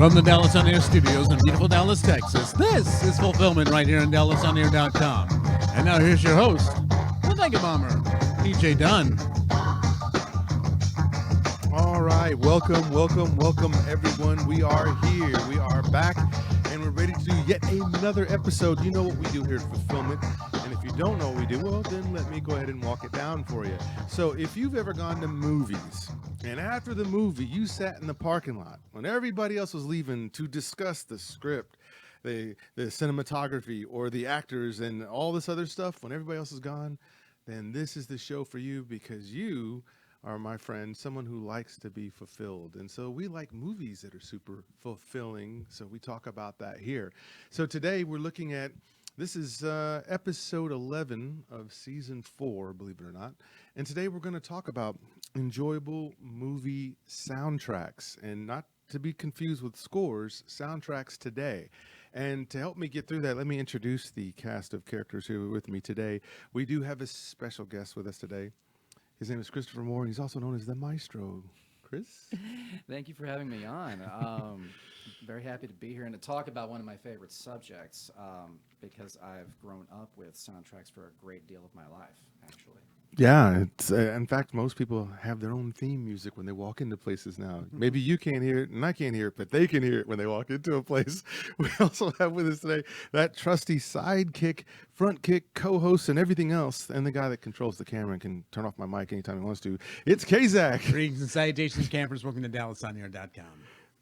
From the Dallas On Air studios in beautiful Dallas, Texas, this is fulFILMment right here on DallasOnAir.com. And now here's your host, the Mega Bomber, DJ Dunn. All right, welcome everyone. We are here. We are back, and we're ready to do yet another episode. You know what we do here at fulFILMment, and if you don't know what we do, well, then let me go ahead and walk it down for you. So if you've ever gone to movies, and after the movie, you sat in the parking lot when everybody else was leaving to discuss the script, the cinematography, or the actors, and all this other stuff, when everybody else is gone, then this is the show for you, because you are, my friend, someone who likes to be fulfilled. And so we like movies that are super fulfilling, so we talk about that here. So today we're looking at, this is episode 11 of season 4, believe it or not. And today we're going to talk about enjoyable movie soundtracks, and not to be confused with scores, soundtracks today. And to help me get through that, let me introduce the cast of characters who are with me today. We do have a special guest with us today. His name is Christopher Moore, and he's also known as the Maestro. Chris? Thank you for having me on. Very happy to be here and to talk about one of my favorite subjects, because I've grown up with soundtracks for a great deal of my life, actually. Yeah, it's in fact, most people have their own theme music when they walk into places now. Maybe you can't hear it, and I can't hear it, but they can hear it when they walk into a place. We also have with us today that trusty sidekick, front kick, co-host, and everything else, and the guy that controls the camera and can turn off my mic anytime he wants to. It's Kazak. Greetings and salutations, campers. Welcome to DallasOnAir.com.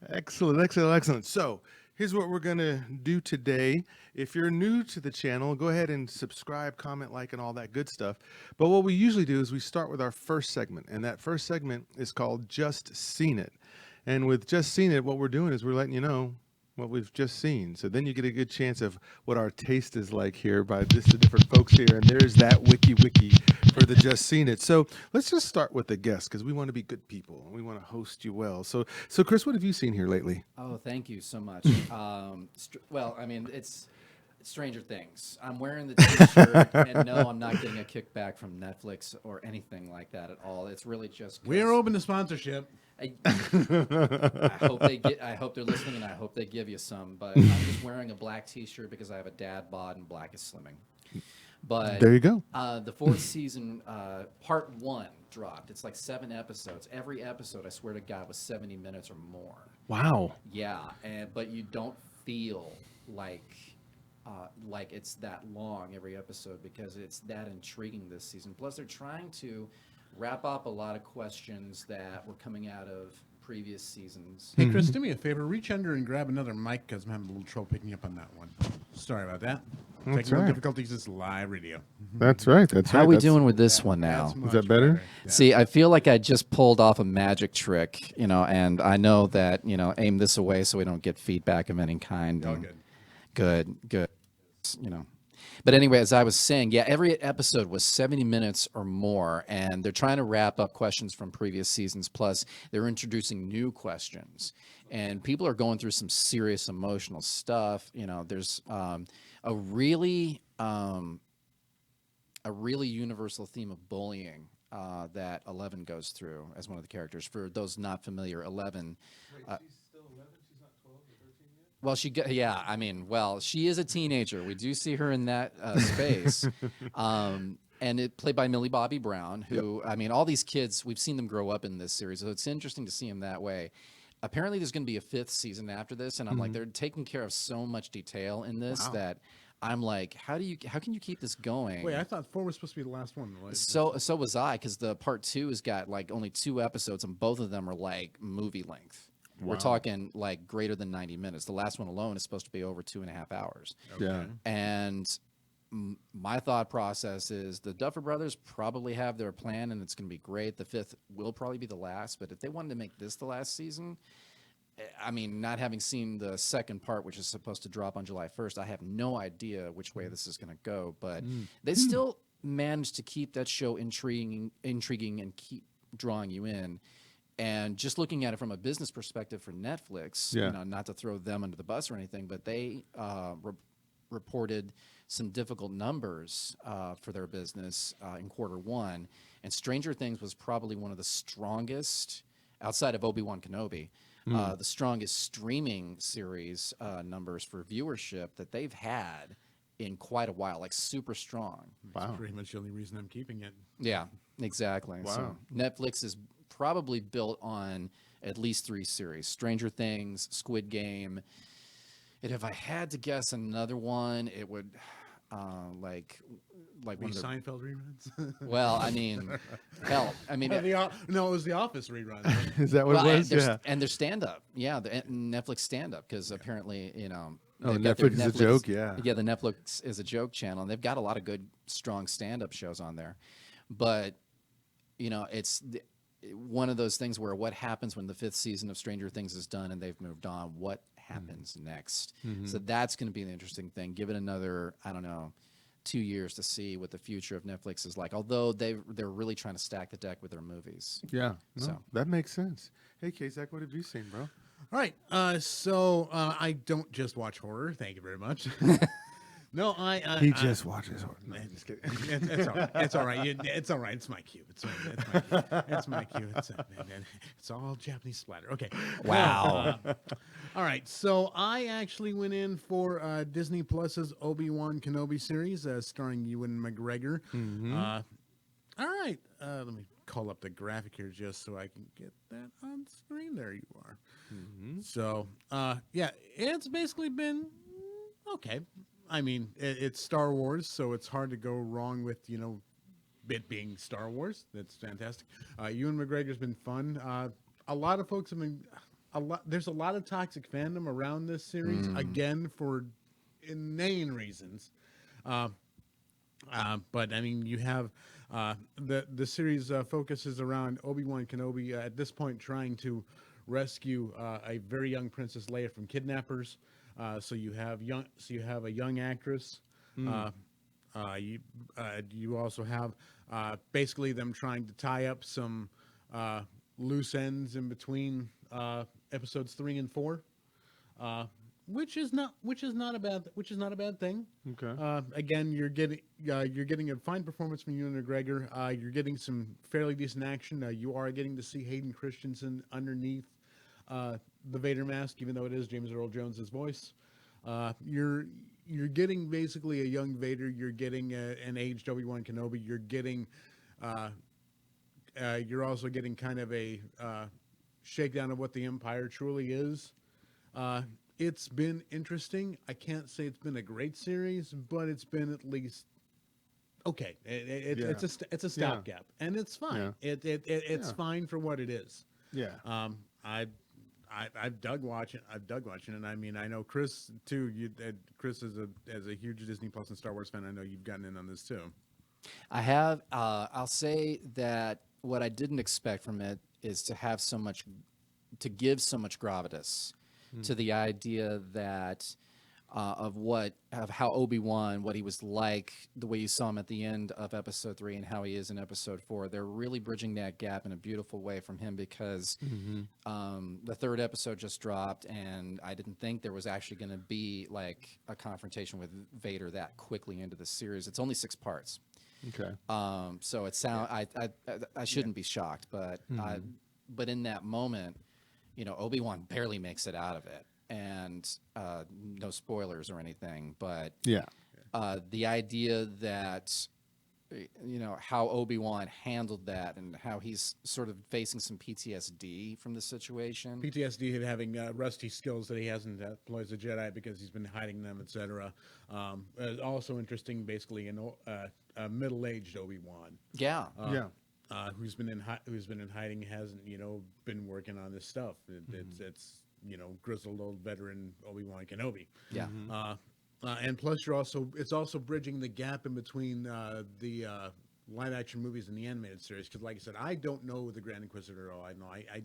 Excellent. So here's what we're going to do today. If you're new to the channel, go ahead and subscribe, comment, like, and all that good stuff. But what we usually do is we start with our first segment, and that first segment is called Just Seen It. And with Just Seen It, what we're doing is we're letting you know what we've just seen. So then you get a good chance of what our taste is like here by just the different folks here. And there's that wiki for the Just Seen It. So let's just start with the guests, because we want to be good people and we want to host you well. So Chris, what have you seen here lately? Oh, thank you so much. Well, I mean, it's Stranger Things. I'm wearing the T-shirt, and no, I'm not getting a kickback from Netflix or anything like that at all. It's really just We're open to sponsorship. I hope they're listening, and I hope they give you some. But I'm just wearing a black T-shirt because I have a dad bod, and black is slimming. But there you go. The 4th season, part 1 dropped. It's like 7 episodes. Every episode, I swear to God, was 70 minutes or more. Wow. Yeah, but you don't feel like it's that long every episode, because it's that intriguing this season. Plus, they're trying to wrap up a lot of questions that were coming out of previous seasons. Hey, Chris, do me a favor. Reach under and grab another mic, because I'm having a little trouble picking up on that one. Sorry about that. Technical difficulties. This is live radio. That's right. How are we doing with this one now? Is that better? Yeah. See, I feel like I just pulled off a magic trick, and I know that, aim this away so we don't get feedback of any kind. Oh, Good. But anyway, as I was saying, yeah, every episode was 70 minutes or more, and they're trying to wrap up questions from previous seasons, plus they're introducing new questions. And people are going through some serious emotional stuff. There's a really universal theme of bullying that 11 goes through as one of the characters. For those not familiar, 11... Wait, she's still 11? She's not 12 or 13 yet? Well, she is a teenager. We do see her in that space. And it played by Millie Bobby Brown, who, Yep. All these kids, we've seen them grow up in this series. So it's interesting to see them that way. Apparently, there's going to be a 5th season after this. And I'm like, they're taking care of so much detail in this that I'm like, how can you keep this going? Wait, I thought 4 was supposed to be the last one. So was I, because the part 2 has got like only 2 episodes, and both of them are like movie length. We're talking like greater than 90 minutes. The last one alone is supposed to be over 2.5 hours. Okay. Yeah. And my thought process is the Duffer Brothers probably have their plan, and it's going to be great. The 5th will probably be the last, but if they wanted to make this the last season, not having seen the second part, which is supposed to drop on July 1st, I have no idea which way this is going to go. But they still managed to keep that show intriguing and keep drawing you in. And just looking at it from a business perspective for Netflix, not to throw them under the bus or anything, but they reported some difficult numbers for their business in Q1. And Stranger Things was probably one of the strongest, outside of Obi-Wan Kenobi, the strongest streaming series numbers for viewership that they've had in quite a while, like super strong. That's pretty much the only reason I'm keeping it. Yeah, exactly. Wow. So Netflix is probably built on at least 3 series: Stranger Things, Squid Game. And if I had to guess another one, it would like one of the, Seinfeld reruns? well, I mean, hell, I mean, No, it was the Office reruns. Is that what well, it was? Yeah. and their stand-up, Netflix stand-up, because apparently, Oh, they've got their Netflix is a joke, yeah. Yeah, the Netflix is a joke channel, and they've got a lot of good, strong stand-up shows on there. But, it's one of those things where what happens when the 5th season of Stranger Things is done and they've moved on, what happens next? So that's going to be an interesting thing. Give it another, I don't know, 2 years to see what the future of Netflix is like, although they're really trying to stack the deck with their movies. Yeah. No, So. that makes sense. Hey, Kazak, what have you seen, bro? All right. So I don't just watch horror. Thank you very much. No, He just watches horror. Man, just kidding. It's all right. It's all right. It's all right. It's my cue. It's my cue. It's my cue. It's all Japanese splatter. Okay. Wow. All right. So I actually went in for Disney Plus's Obi-Wan Kenobi series, starring Ewan McGregor. All right. Let me call up the graphic here just so I can get that on screen. There you are. So, yeah, it's basically been okay. I mean, it's Star Wars, so it's hard to go wrong with, it being Star Wars. That's fantastic. Ewan McGregor's been fun. A lot of folks have been, there's a lot of toxic fandom around this series, again, for inane reasons. But I mean, you have the series focuses around Obi-Wan Kenobi at this point trying to rescue a very young Princess Leia from kidnappers. So you have a young actress. You also have basically them trying to tie up some loose ends in between episodes 3 and 4. Which is not a bad thing. Okay. Again, you're getting a fine performance from Ewan McGregor. You're getting some fairly decent action. You are getting to see Hayden Christensen underneath the Vader mask, even though it is James Earl Jones's voice. You're getting basically a young Vader. You're getting an aged Obi-Wan Kenobi. You're also getting kind of a shakedown of what the Empire truly is. It's been interesting. I can't say it's been a great series, but it's been at least okay. It's a stopgap, and it's fine. Yeah. It's fine for what it is. Yeah. I've dug watching. And I mean, I know Chris too. Chris is a huge Disney Plus and Star Wars fan. I know you've gotten in on this too. I have. I'll say that what I didn't expect from it is to give so much gravitas to the idea that of how Obi-Wan, what he was like, the way you saw him at the end of episode 3 and how he is in episode 4. They're really bridging that gap in a beautiful way from him because the 3rd episode just dropped, and I didn't think there was actually going to be like a confrontation with Vader that quickly into the series. It's only 6 parts. Okay. So it I shouldn't be shocked, but in that moment, Obi-Wan barely makes it out of it. And no spoilers or anything, but Yeah. The idea that how Obi-Wan handled that and how he's sort of facing some PTSD from the situation. PTSD of having rusty skills that he hasn't deployed as a Jedi because he's been hiding them, etc. Also interesting, basically, a middle-aged Obi-Wan. Yeah. Who's been in hiding, hasn't been working on this stuff. It's grizzled old veteran Obi-Wan Kenobi. Yeah. And plus, it's also bridging the gap in between the live action movies and the animated series. Because, like I said, I don't know the Grand Inquisitor at all. I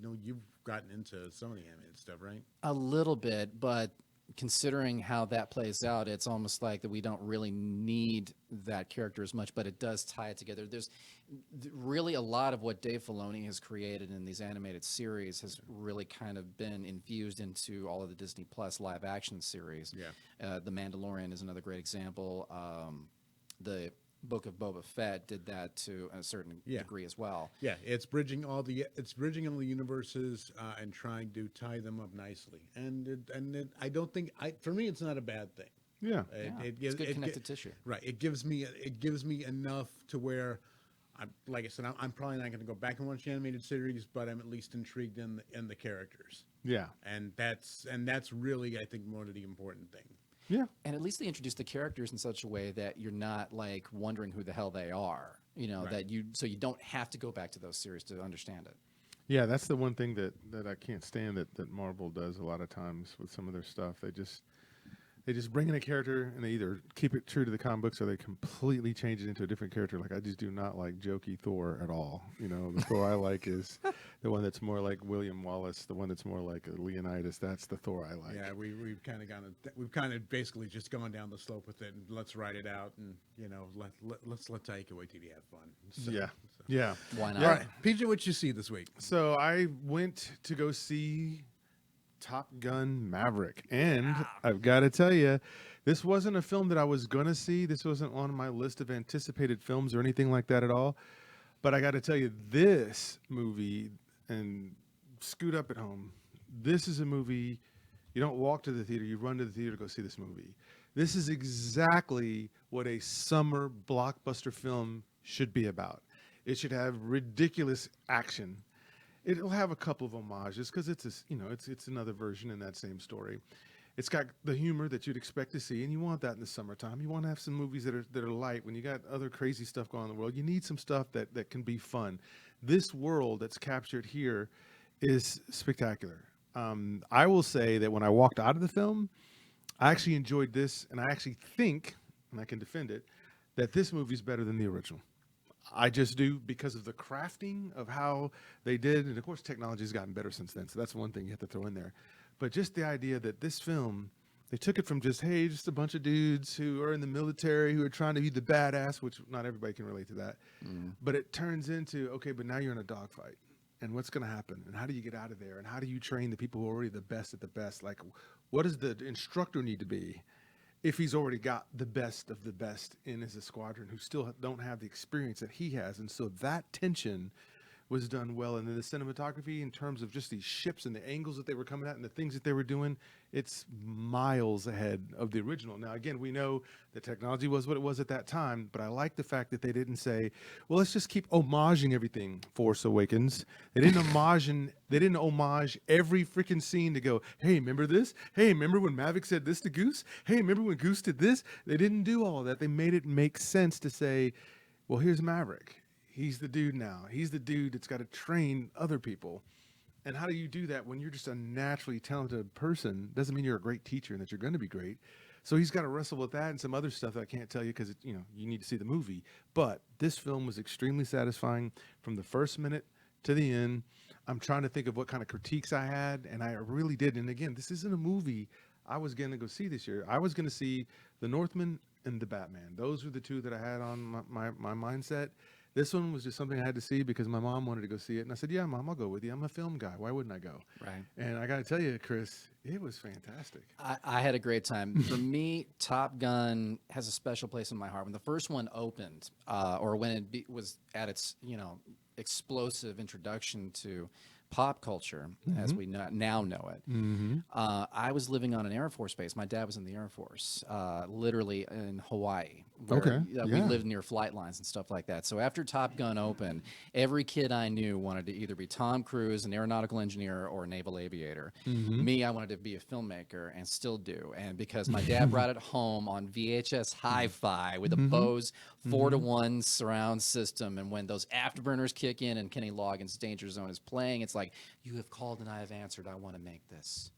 know you've gotten into some of the animated stuff, right? A little bit, but considering how that plays out, it's almost like that we don't really need that character as much, but it does tie it together. There's really a lot of what Dave Filoni has created in these animated series has really kind of been infused into all of the Disney Plus live action series. Yeah. The Mandalorian is another great example. The Book of Boba Fett did that to a certain degree as well. Yeah, it's bridging all the universes and trying to tie them up nicely. I don't think for me it's not a bad thing. Yeah. It's good connective tissue. Right. It gives me enough to where like I said, I'm probably not going to go back and watch the animated series, but I'm at least intrigued in the characters. Yeah. And that's really, I think, more of the important thing. Yeah. And at least they introduce the characters in such a way that you're not like wondering who the hell they are. That so you don't have to go back to those series to understand it. Yeah, that's the one thing that I can't stand that Marvel does a lot of times with some of their stuff. They just bring in a character and they either keep it true to the comic books or they completely change it into a different character. Like I just do not like jokey Thor at all. The Thor I like is the one that's more like William Wallace, the one that's more like a Leonidas. That's the Thor I like. Yeah, we've kind of basically just gone down the slope with it and let's ride it out and let's let Taika Waititi have fun. Yeah. Why not? All right, PJ, what you see this week? So I went to go see Top Gun Maverick, and I've got to tell you, this wasn't a film that I was going to see. This wasn't on my list of anticipated films or anything like that at all. But I got to tell you, this movie, and scoot up at home, this is a movie, you don't walk to the theater, you run to the theater to go see this movie. This is exactly what a summer blockbuster film should be about. It should have ridiculous action. It'll have a couple of homages because it's another version in that same story. It's got the humor that you'd expect to see, and you want that in the summertime. You want to have some movies that are light. When you got other crazy stuff going on in the world, you need some stuff that can be fun. This world that's captured here is spectacular. I will say that when I walked out of the film, I actually enjoyed this, and I actually think, and I can defend it, that this movie is better than the original. I just do, because of the crafting of how they did. And of course, technology has gotten better since then. So that's one thing you have to throw in there. But just the idea that this film, they took it from just a bunch of dudes who are in the military who are trying to be the badass, which not everybody can relate to that. But it turns into, okay, but now you're in a dogfight. And what's going to happen? And how do you get out of there? And how do you train the people who are already the best at the best? Like, what does the instructor need to be if he's already got the best of the best in his squadron who still don't have the experience that he has? And so that tension was done well. And then the cinematography in terms of just these ships and the angles that they were coming at and the things that they were doing, it's miles ahead of the original. Now, again, we know the technology was what it was at that time, but I like the fact that they didn't say, well, let's just keep homaging everything. Force Awakens. They didn't homage every freaking scene to go, hey, remember this? Hey, remember when Maverick said this to Goose? Hey, remember when Goose did this? They didn't do all of that. They made it make sense to say, well, here's Maverick. He's the dude now. He's the dude that's got to train other people. And how do you do that when you're just a naturally talented person? Doesn't mean you're a great teacher and that you're going to be great. So he's got to wrestle with that and some other stuff that I can't tell you because you need to see the movie. But this film was extremely satisfying from the first minute to the end. I'm trying to think of what kind of critiques I had, and I really did. And again, this isn't a movie I was going to go see this year. I was going to see The Northman and The Batman. Those were the two that I had on my mindset. This one was just something I had to see because my mom wanted to go see it. And I said, yeah, Mom, I'll go with you. I'm a film guy. Why wouldn't I go? Right. And I got to tell you, Chris, it was fantastic. I had a great time. For me, Top Gun has a special place in my heart. When the first one opened, or when it was at its, explosive introduction to pop culture, as we now know it. I was living on an Air Force base. My dad was in the Air Force, literally in Hawaii, where we lived near flight lines and stuff like that. So after Top Gun opened, every kid I knew wanted to either be Tom Cruise, an aeronautical engineer, or a naval aviator. Me, I wanted to be a filmmaker and still do. And because my dad brought it home on VHS Hi-Fi with a Bose 4-to-1 surround system, and when those afterburners kick in and Kenny Loggins' Danger Zone is playing, it's like, you have called and I have answered. I want to make this.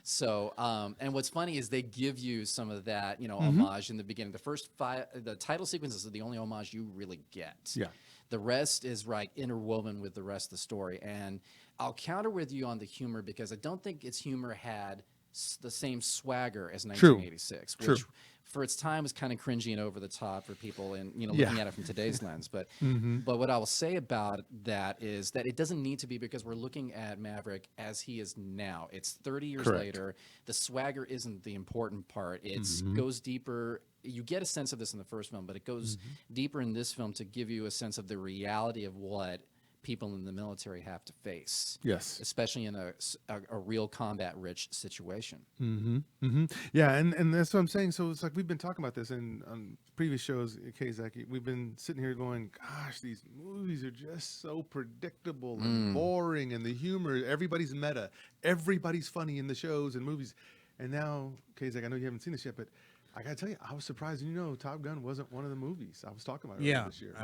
So, and what's funny is they give you some of that, homage in the beginning. The title sequences are the only homage you really get. Yeah. The rest is interwoven with the rest of the story. And I'll counter with you on the humor because I don't think its humor had the same swagger as 1986, which for its time was kind of cringy and over the top for people and looking at it from today's lens. But but what I will say about that is that it doesn't need to be because we're looking at Maverick as he is now. It's 30 years later. The swagger isn't the important part. It goes deeper you get a sense of this in the first film, but it goes deeper in this film to give you a sense of the reality of what people in the military have to face. Yes. Especially in a real combat-rich situation. Yeah, and that's what I'm saying. So it's like we've been talking about this on previous shows, Zach. We've been sitting here going, gosh, these movies are just so predictable and boring, and the humor, everybody's meta. Everybody's funny in the shows and movies. And now, Zach, I know you haven't seen this yet, but I got to tell you, I was surprised. Top Gun wasn't one of the movies I was talking about earlier this year.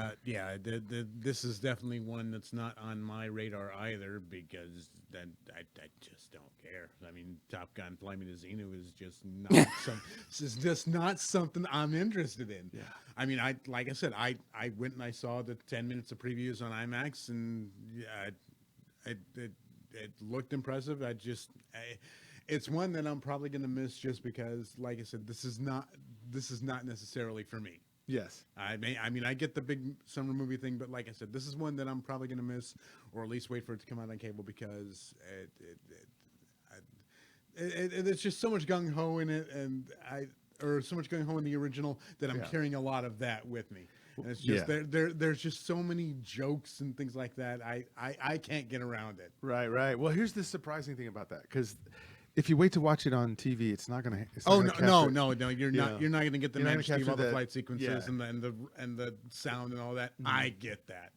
This is definitely one that's not on my radar either because I just don't care. I mean, Top Gun: Fly Me to Xenu is just not it's just not something I'm interested in. Yeah. I mean, like I said, I went and I saw the 10 minutes of previews on IMAX, and it looked impressive. It's one that I'm probably going to miss just because, like I said, this is not necessarily for me. Yes. I mean, I get the big summer movie thing, but like I said, this is one that I'm probably going to miss, or at least wait for it to come out on cable because it's just so much gung ho in it, or so much gung ho in the original that I'm carrying a lot of that with me. And it's just there's just so many jokes and things like that. I can't get around it. Right. Well, here's the surprising thing about that, because if you wait to watch it on TV, it's not going to. No, you're not going to get the majesty of all the that, flight sequences and the sound and all that. I get that.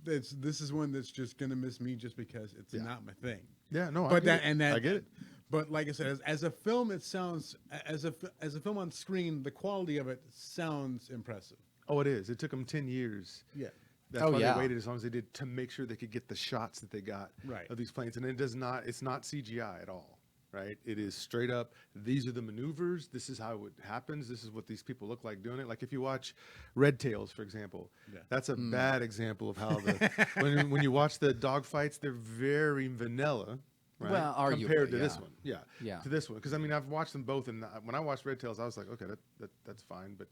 This is one that's just going to miss me just because it's not my thing. Yeah, no, but I get it. But like I said, as a film, it sounds as a film on screen, the quality of it sounds impressive. Oh, it is. It took them 10 years. Yeah. That's why they waited as long as they did to make sure they could get the shots that they got of these planes. And it's not CGI at all, right? It is straight up, these are the maneuvers. This is how it happens. This is what these people look like doing it. Like if you watch Red Tails, for example, that's a bad example of how when you watch the dogfights, they're very vanilla. Right? Well, compared to this one, to this one, because I mean I've watched them both, and when I watched Red Tails, I was like, okay, that's fine, but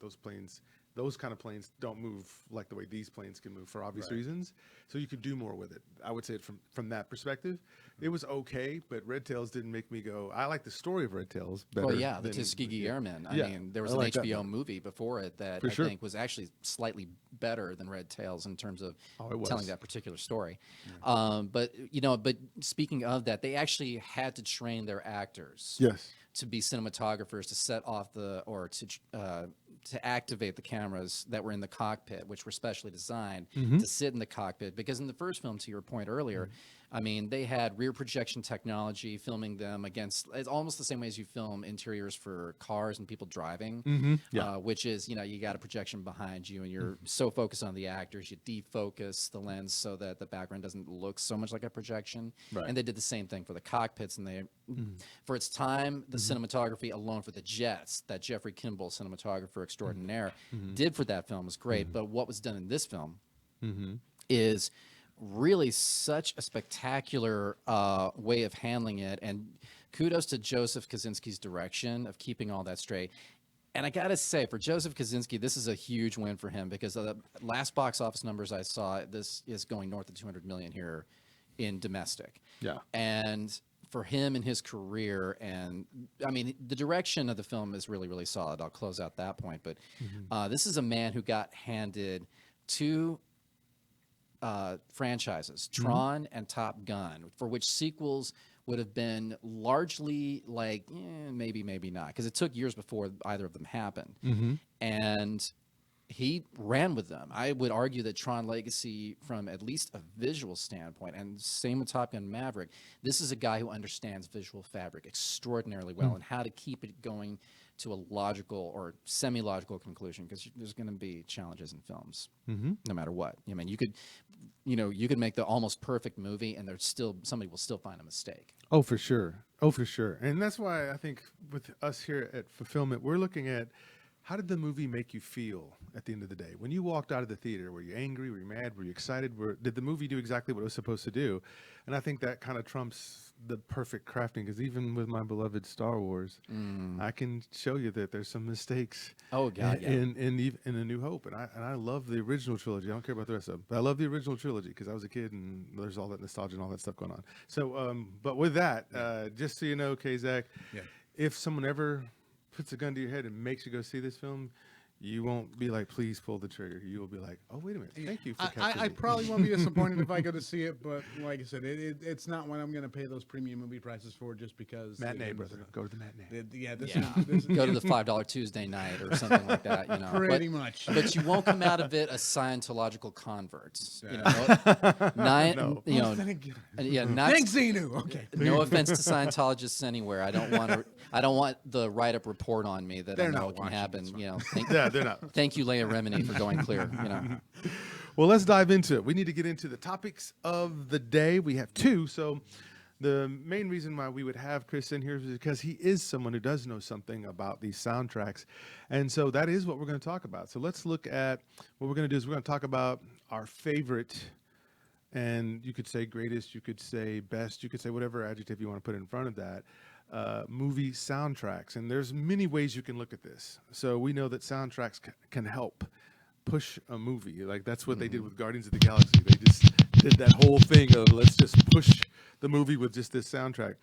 those kind of planes don't move like the way these planes can move for obvious reasons. So you could do more with it. I would say it from that perspective, it was okay, but Red Tails didn't make me go. I like the story of Red Tails better. Well, the Tuskegee Airmen. I mean, there was an HBO movie before it that I think was actually slightly better than Red Tails in terms of telling that particular story. But speaking of that, they actually had to train their actors to be cinematographers to set off to activate the cameras that were in the cockpit, which were specially designed to sit in the cockpit. Because in the first film, to your point earlier, I mean, they had rear projection technology filming them against, it's almost the same way as you film interiors for cars and people driving, which is, you got a projection behind you and you're so focused on the actors, you defocus the lens so that the background doesn't look so much like a projection. And they did the same thing for the cockpits, and they, for its time, the cinematography alone for the jets that Jeffrey Kimball, cinematographer extraordinaire, did for that film was great. But what was done in this film is really such a spectacular way of handling it, and kudos to Joseph Kosinski's direction of keeping all that straight. And I gotta say, for Joseph Kosinski, this is a huge win for him, because the last box office numbers I saw, this is going north of 200 million here in domestic. And for him and his career, and I mean, the direction of the film is really, really solid. I'll close out that point, but this is a man who got handed two franchises, Tron and Top Gun, for which sequels would have been largely like, maybe not, because it took years before either of them happened. And he ran with them. I would argue that Tron Legacy, from at least a visual standpoint, and same with Top Gun Maverick, this is a guy who understands visual fabric extraordinarily well and how to keep it going to a logical or semi-logical conclusion, because there's going to be challenges in films, no matter what. I mean, you could make the almost perfect movie, and somebody will still find a mistake. Oh, for sure. And that's why I think with us here at fulFILMment, we're looking at, how did the movie make you feel at the end of the day? When you walked out of the theater, were you angry? Were you mad? Were you excited? Did the movie do exactly what it was supposed to do? And I think that kind of trumps the perfect crafting, because even with my beloved Star Wars, I can show you that there's some mistakes. Oh God, in A New Hope, and I love the original trilogy. I don't care about the rest of them, but I love the original trilogy because I was a kid and there's all that nostalgia and all that stuff going on. So, but with that, just so you know, Zach, if someone ever puts a gun to your head and makes you go see this film, you won't be like, please pull the trigger. You will be like, oh, wait a minute. Thank you for catching I me. probably won't be disappointed if I go to see it, but like I said, it's not one I'm going to pay those premium movie prices for just because. Matinee, brother. Go to the matinee. This Yeah. is Go to the $5 Tuesday night or something like that, you know. pretty much. But you won't come out of it a Scientological convert. You know, No. you know, Thank you. yeah, not Thanks, Xenu. Okay. no offense to Scientologists anywhere. I don't want the write-up report on me that They're I know not can watching happen. this You know, Yeah, they're not. thank you, Leia Remini, for going clear. You know, Well, let's dive into it. We need to get into the topics of the day. We have two. So the main reason why we would have Chris in here is because he is someone who does know something about these soundtracks. And so that is what we're going to talk about. So let's look at what we're going to do is we're going to talk about our favorite, and you could say greatest, you could say best, you could say whatever adjective you want to put in front of that, movie soundtracks. And there's many ways you can look at this. So we know that soundtracks can help push a movie. Like that's what they did with Guardians of the Galaxy. They just did that whole thing of let's just push the movie with just this soundtrack.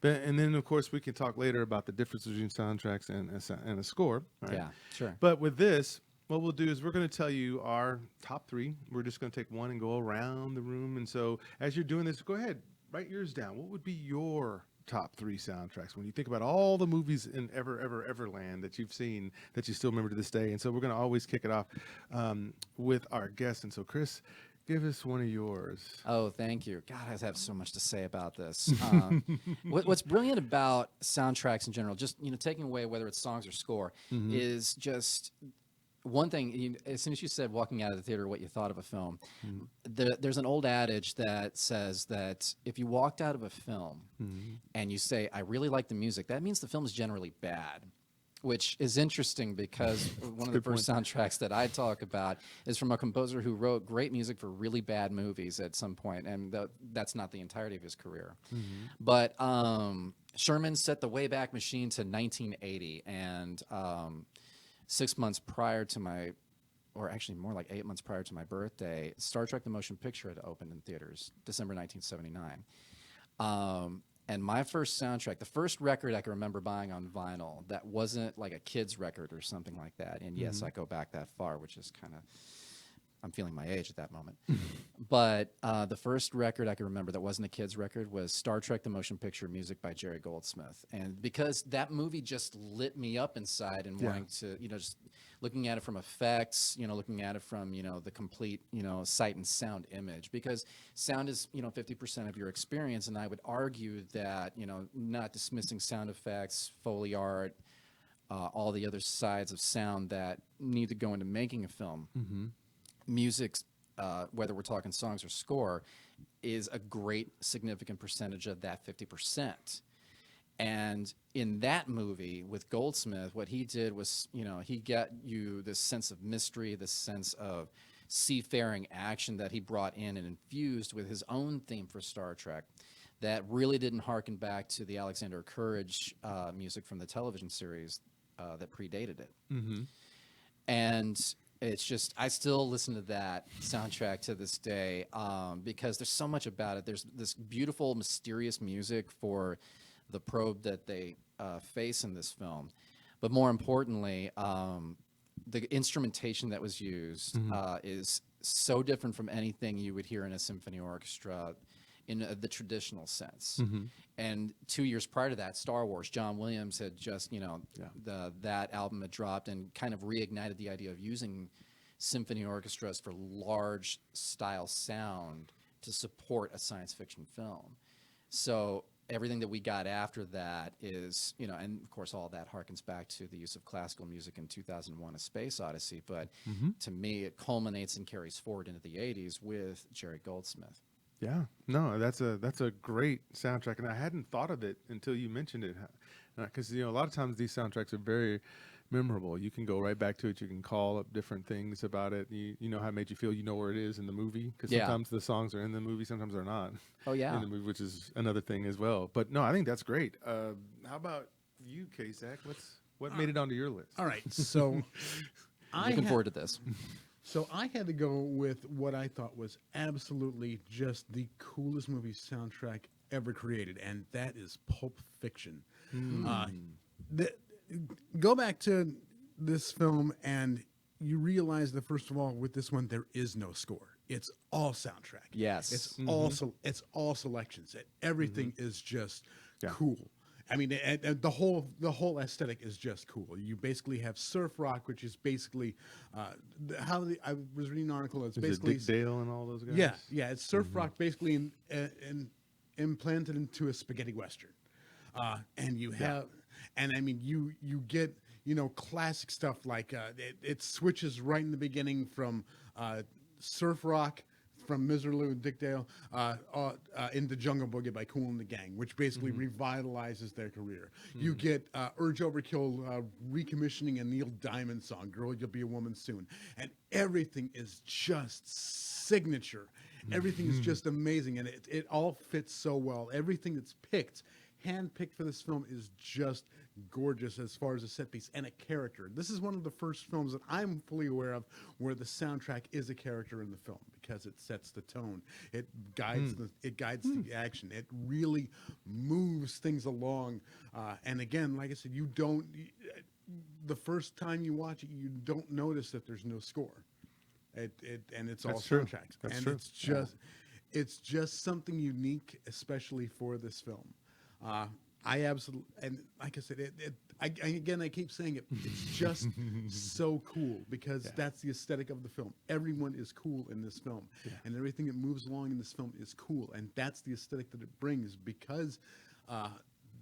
And then of course we can talk later about the difference between soundtracks and a score. Right? yeah, sure. But with this, what we'll do is we're going to tell you our top three. We're just going to take one and go around the room. And so as you're doing this, go ahead, write yours down. What would be your top three soundtracks when you think about all the movies in Everland that you've seen that you still remember to this day? And so we're going to always kick it off with our guest. And so, Chris, give us one of yours. Oh, thank you. God, I have so much to say about this. What's brilliant about soundtracks in general, just taking away whether it's songs or score, is just one thing. As soon as you said walking out of the theater what you thought of a film, there's an old adage that says that if you walked out of a film and you say, I really like the music, that means the film is generally bad. Which is interesting because one of the first soundtracks that I talk about is from a composer who wrote great music for really bad movies at some point, and that's not the entirety of his career. But Sherman set the Wayback Machine to 1980, and 6 months prior to my, or actually more like 8 months prior to my birthday, Star Trek: The Motion Picture had opened in theaters, December 1979. And my first soundtrack, the first record I can remember buying on vinyl that wasn't like a kid's record or something like that. And yes, I go back that far, which is kind of, I'm feeling my age at that moment. But the first record I can remember that wasn't a kid's record was Star Trek: The Motion Picture, music by Jerry Goldsmith. And because that movie just lit me up inside and wanting to, just looking at it from effects, looking at it from, the complete, sight and sound image, because sound is, 50% of your experience. And I would argue that, not dismissing sound effects, Foley art, all the other sides of sound that need to go into making a film. Music, whether we're talking songs or score, is a great significant percentage of that 50%. And in that movie with Goldsmith, what he did was, he got you this sense of mystery, this sense of seafaring action that he brought in and infused with his own theme for Star Trek that really didn't harken back to the Alexander Courage music from the television series that predated it. And it's just, I still listen to that soundtrack to this day because there's so much about it. There's this beautiful, mysterious music for the probe that they face in this film. But more importantly, the instrumentation that was used is so different from anything you would hear in a symphony orchestra in the traditional sense. And 2 years prior to that, Star Wars, John Williams had just, that album had dropped and kind of reignited the idea of using symphony orchestras for large style sound to support a science fiction film. So everything that we got after that is, and of course all that harkens back to the use of classical music in 2001: A Space Odyssey. But to me, it culminates and carries forward into the 80s with Jerry Goldsmith. Yeah, no, that's a great soundtrack, and I hadn't thought of it until you mentioned it, because a lot of times these soundtracks are very memorable. You can go right back to it. You can call up different things about it. You know how it made you feel. You know where it is in the movie, because sometimes the songs are in the movie, sometimes they're not. Oh yeah, in the movie, which is another thing as well. But no, I think that's great. How about you, K-Zach? What made it onto your list? All right, so looking forward to this. So I had to go with what I thought was absolutely just the coolest movie soundtrack ever created, and that is Pulp Fiction. go back to this film and you realize that first of all, with this one, there is no score. It's all soundtrack. Yes. It's all selections. Everything is just Yeah. cool. I mean, and the whole aesthetic is just cool. You basically have surf rock, which is basically I was reading an article. It's Is basically it Dick Dale and all those guys? yeah. It's surf rock basically implanted into a spaghetti western, and you have, and I mean you get classic stuff like it switches right in the beginning from surf rock from Miserlou and Dick Dale into Jungle Boogie by Kool and the Gang, which basically revitalizes their career. You get Urge Overkill recommissioning a Neil Diamond song, Girl, You'll Be a Woman Soon. And everything is just signature. Everything is just amazing. And it all fits so well. Everything that's hand-picked for this film is just gorgeous as far as a set piece and a character. This is one of the first films that I'm fully aware of where the soundtrack is a character in the film because it sets the tone. It guides the action. It really moves things along. And again, like I said, the first time you watch it, you don't notice that there's no score. And it's all That's true. soundtracks. That's And true. it's just something unique, especially for this film. I absolutely, and like I said, I keep saying it. It's just so cool because that's the aesthetic of the film. Everyone is cool in this film, and everything that moves along in this film is cool, and that's the aesthetic that it brings because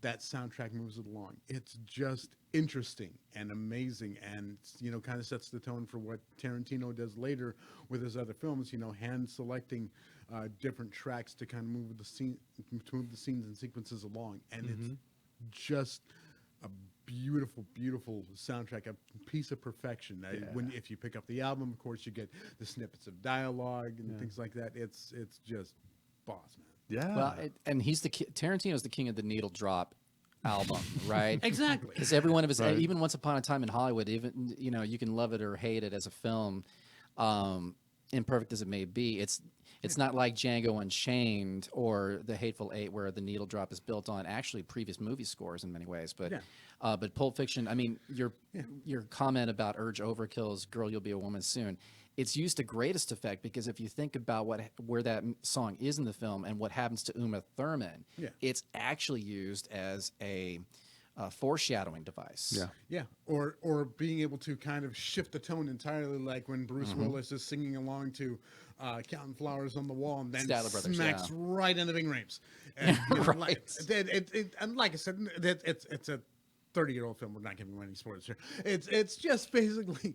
that soundtrack moves it along. It's just interesting and amazing, and kind of sets the tone for what Tarantino does later with his other films. Hand selecting different tracks to kind of move the scenes and sequences along, and it's just a beautiful, beautiful soundtrack, a piece of perfection. If you pick up the album, of course, you get the snippets of dialogue and things like that. It's just boss, man. Yeah. Well, and Tarantino's the king of the needle drop album, right? Exactly. Because every one of his, Right. even Once Upon a Time in Hollywood, even you can love it or hate it as a film, imperfect as it may be, it's not like Django Unchained or The Hateful Eight, where the needle drop is built on actually previous movie scores in many ways. But Pulp Fiction, I mean, your comment about Urge Overkill's "Girl, You'll Be a Woman Soon," it's used to greatest effect because if you think about where that song is in the film and what happens to Uma Thurman, it's actually used as a foreshadowing device. Yeah, or being able to kind of shift the tone entirely, like when Bruce Willis is singing along to "Counting Flowers on the Wall" and then Statler Brothers, smacks right into Ving Rhames. And, Right. And like I said, it's a 30-year-old film. We're not giving any spoilers here. It's just basically,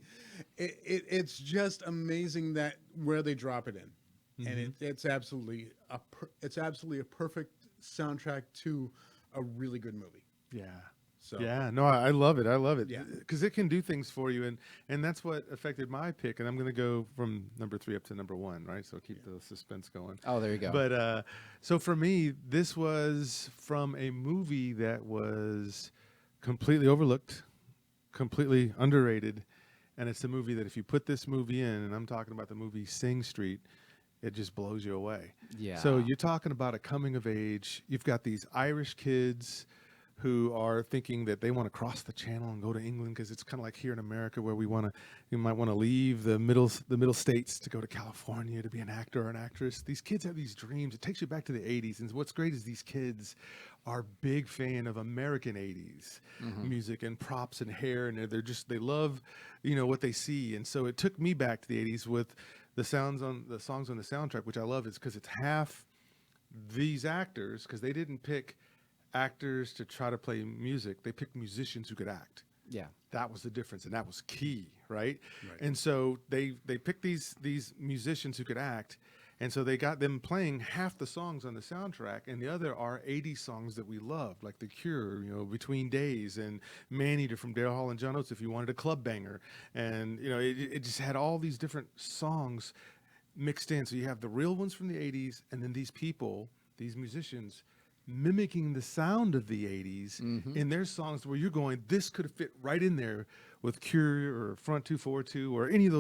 it's just amazing that where they drop it in, and it's absolutely a perfect soundtrack to a really good movie. Yeah. So Yeah, no, I love it. I love it. Yeah. Because it can do things for you. And that's what affected my pick. And I'm going to go from number 3 up to number 1, right? So keep the suspense going. Oh, there you go. But so for me, this was from a movie that was completely overlooked, completely underrated. And it's a movie that if you put this movie in, and I'm talking about the movie Sing Street, it just blows you away. Yeah. So you're talking about a coming of age. You've got these Irish kids who are thinking that they want to cross the channel and go to England because it's kind of like here in America where you might want to leave the middle states to go to California to be an actor or an actress. These kids have these dreams. It takes you back to the 80s. And what's great is these kids are big fan of American 80s music and props and hair, and they love, what they see. And so it took me back to the 80s with the songs on the soundtrack, which I love, is because it's half these actors, because they didn't pick actors to try to play music. They picked musicians who could act. Yeah. That was the difference, and that was key, right? And so they picked these musicians who could act, and so they got them playing half the songs on the soundtrack, and the other are 80 songs that we loved, like The Cure, Between Days, and Maneater from Daryl Hall and John Oates if you wanted a club banger. And, it just had all these different songs mixed in. So you have the real ones from the 80s, and then these musicians, mimicking the sound of the 80s in their songs, where you're going, this could have fit right in there with Cure or Front 242 or any of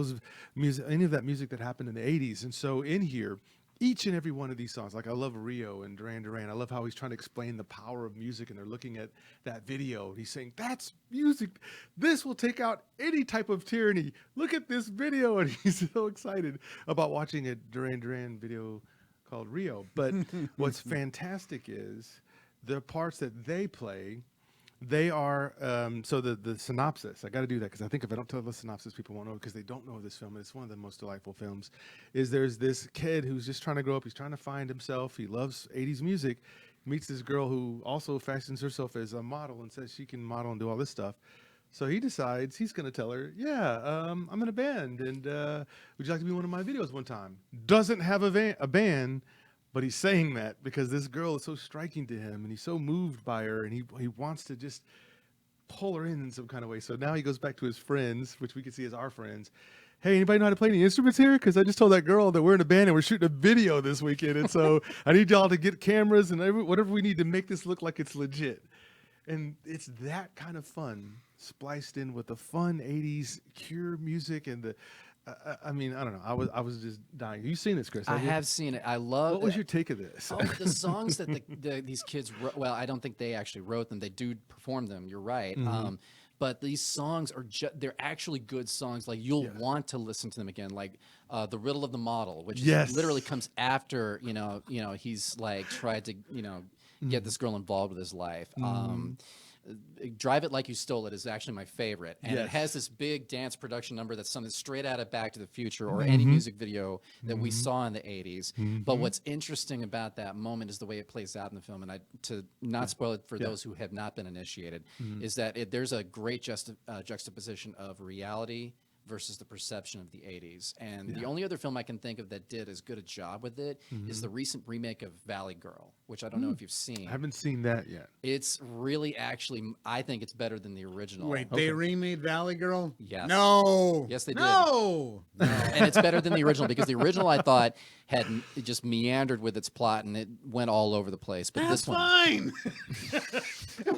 that music that happened in the 80s. And so in here, each and every one of these songs. Like I love Rio and Duran Duran. I love how he's trying to explain the power of music, and they're looking at that video. And he's saying, "That's music. This will take out any type of tyranny. Look at this video." And he's so excited about watching a Duran Duran video called Rio. But what's fantastic is the parts that they play. They are, so the synopsis, I got to do that because I think if I don't tell the synopsis, people won't know because they don't know this film. And it's one of the most delightful films. Is there's this kid who's just trying to grow up. He's trying to find himself. He loves 80s music. Meets this girl who also fashions herself as a model and says she can model and do all this stuff. So he decides he's going to tell her, yeah, I'm in a band. And would you like to be one of my videos one time? Doesn't have a band. But he's saying that because this girl is so striking to him and he's so moved by her and he wants to just pull her in some kind of way. So now he goes back to his friends, which we can see as our friends. Hey, anybody know how to play any instruments here? Because I just told that girl that we're in a band and we're shooting a video this weekend. And so I need y'all to get cameras and whatever we need to make this look like it's legit. And it's that kind of fun spliced in with the fun 80s Cure music and the... I mean, I don't know. I was just dying. You seen this, Chris? I have seen it. I love. What was your take of this? Oh, the songs that these kids wrote. Well, I don't think they actually wrote them. They do perform them. You're right. But these songs are they're actually good songs. Like you'll want to listen to them again. Like the Riddle of the Model, which literally comes after he's like tried to get this girl involved with his life. Drive It Like You Stole It is actually my favorite. And it has this big dance production number that's something straight out of Back to the Future or any music video that we saw in the 80s. But what's interesting about that moment is the way it plays out in the film. And to not spoil it for those who have not been initiated, is that there's a great juxtaposition of reality versus the perception of the 80s. And the only other film I can think of that did as good a job with it is the recent remake of Valley Girl, which I don't know if you've seen. I haven't seen that yet. It's really actually, I think it's better than the original. Wait, they remade Valley Girl? Yes. No. Yes, they did. No. And it's better than the original because the original I thought had just meandered with its plot and it went all over the place. But That's this one, fine.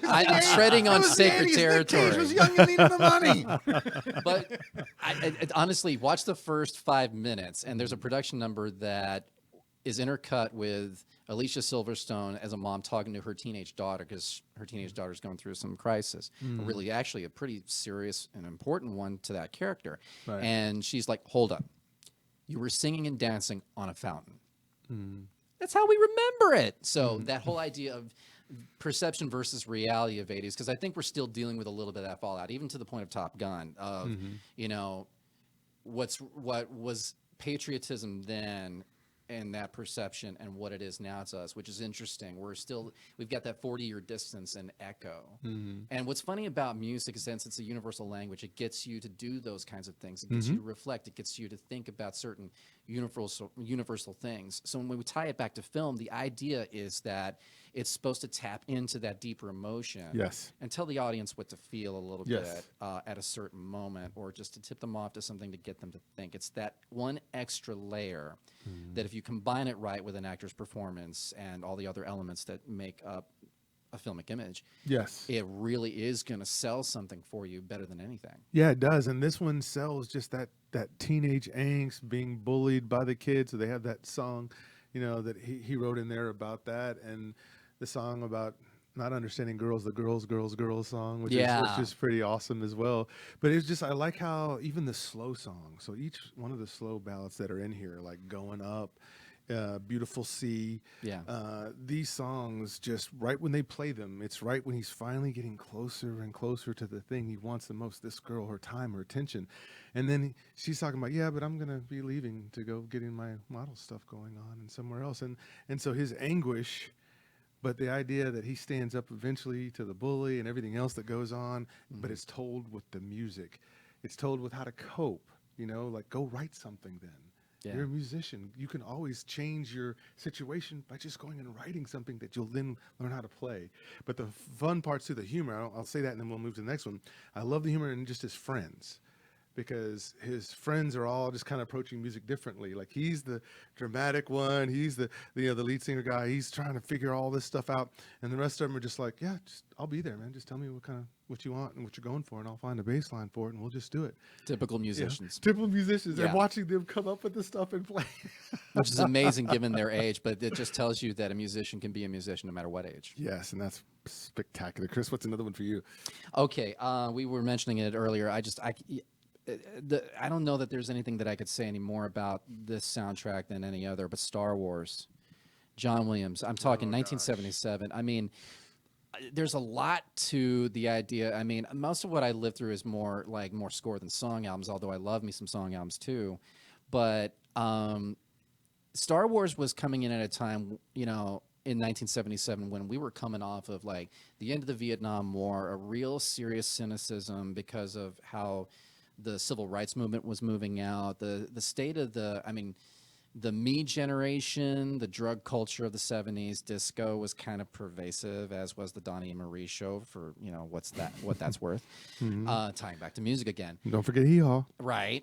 I'm treading on sacred territory. Nick Cage was young and needed the money. But I honestly, watch the first 5 minutes, and there's a production number that is intercut with Alicia Silverstone as a mom talking to her teenage daughter because her teenage daughter's going through some crisis. Really, actually, a pretty serious and important one to that character. Right. And she's like, "Hold up, you were singing and dancing on a fountain. That's how we remember it." So that whole idea of perception versus reality of 80s, because I think we're still dealing with a little bit of that fallout, even to the point of Top Gun, of what was patriotism then and that perception and what it is now to us, which is interesting. We've got that 40-year distance and echo. And what's funny about music is since it's a universal language, it gets you to do those kinds of things. It gets you to reflect. It gets you to think about certain universal things. So when we tie it back to film, the idea is that it's supposed to tap into that deeper emotion and tell the audience what to feel a little bit at a certain moment, or just to tip them off to something to get them to think. It's that one extra layer that if you combine it right with an actor's performance and all the other elements that make up a filmic image, it really is going to sell something for you better than anything. Yeah, it does. And this one sells just that teenage angst, being bullied by the kids. So they have that song, that he wrote in there about that, and the song about not understanding girls, the girls song, which is pretty awesome as well. But it's just, I like how even the slow songs, so each one of the slow ballads that are in here, like Going Up, Beautiful Sea, these songs, just right when they play them, it's right when he's finally getting closer and closer to the thing he wants the most, this girl, her time, her attention. And then she's talking about, but I'm going to be leaving to go getting my model stuff going on and somewhere else. And so his anguish, but the idea that he stands up eventually to the bully and everything else that goes on, but it's told with the music. It's told with how to cope, like go write something then. Yeah. You're a musician. You can always change your situation by just going and writing something that you'll then learn how to play. But the fun parts to the humor, I'll say that and then we'll move to the next one. I love the humor in just his friends. because his friends are all just kind of approaching music differently. Like he's the dramatic one, he's the lead singer guy. He's trying to figure all this stuff out, and the rest of them are just like, yeah, just I'll be there, man. Just tell me what you want and what you're going for, and I'll find a bass line for it, and we'll just do it. Typical musicians. Typical musicians. Yeah. And watching them come up with this stuff and play. Which is amazing given their age, but it just tells you that a musician can be a musician no matter what age. Yes, and that's spectacular. Chris, what's another one for you? Okay, we were mentioning it earlier. I don't know that there's anything that I could say any more about this soundtrack than any other, but Star Wars, John Williams. I'm talking 1977. I mean, there's a lot to the idea. I mean, most of what I lived through is more score than song albums, although I love me some song albums too. But Star Wars was coming in at a time, in 1977 when we were coming off of like the end of the Vietnam War, a real serious cynicism because of how the civil rights movement was moving out, the state of the me generation, the drug culture of the 70s, disco was kind of pervasive, as was the Donnie and Marie show for, what that's worth. Tying back to music again. Don't forget Hee Haw. Right.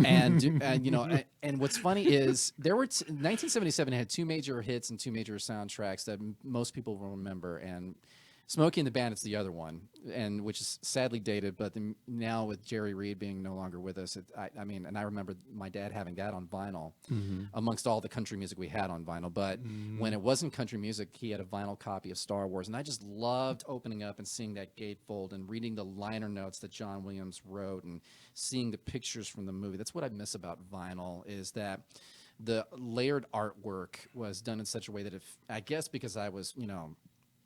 and what's funny is there were 1977 had two major hits and two major soundtracks that most people will remember, and Smokey and the Bandit's the other one, and which is sadly dated, but now with Jerry Reed being no longer with us, I remember my dad having that on vinyl amongst all the country music we had on vinyl. But when it wasn't country music, he had a vinyl copy of Star Wars, and I just loved opening up and seeing that gatefold and reading the liner notes that John Williams wrote and seeing the pictures from the movie. That's what I miss about vinyl, is that the layered artwork was done in such a way that I guess because I was,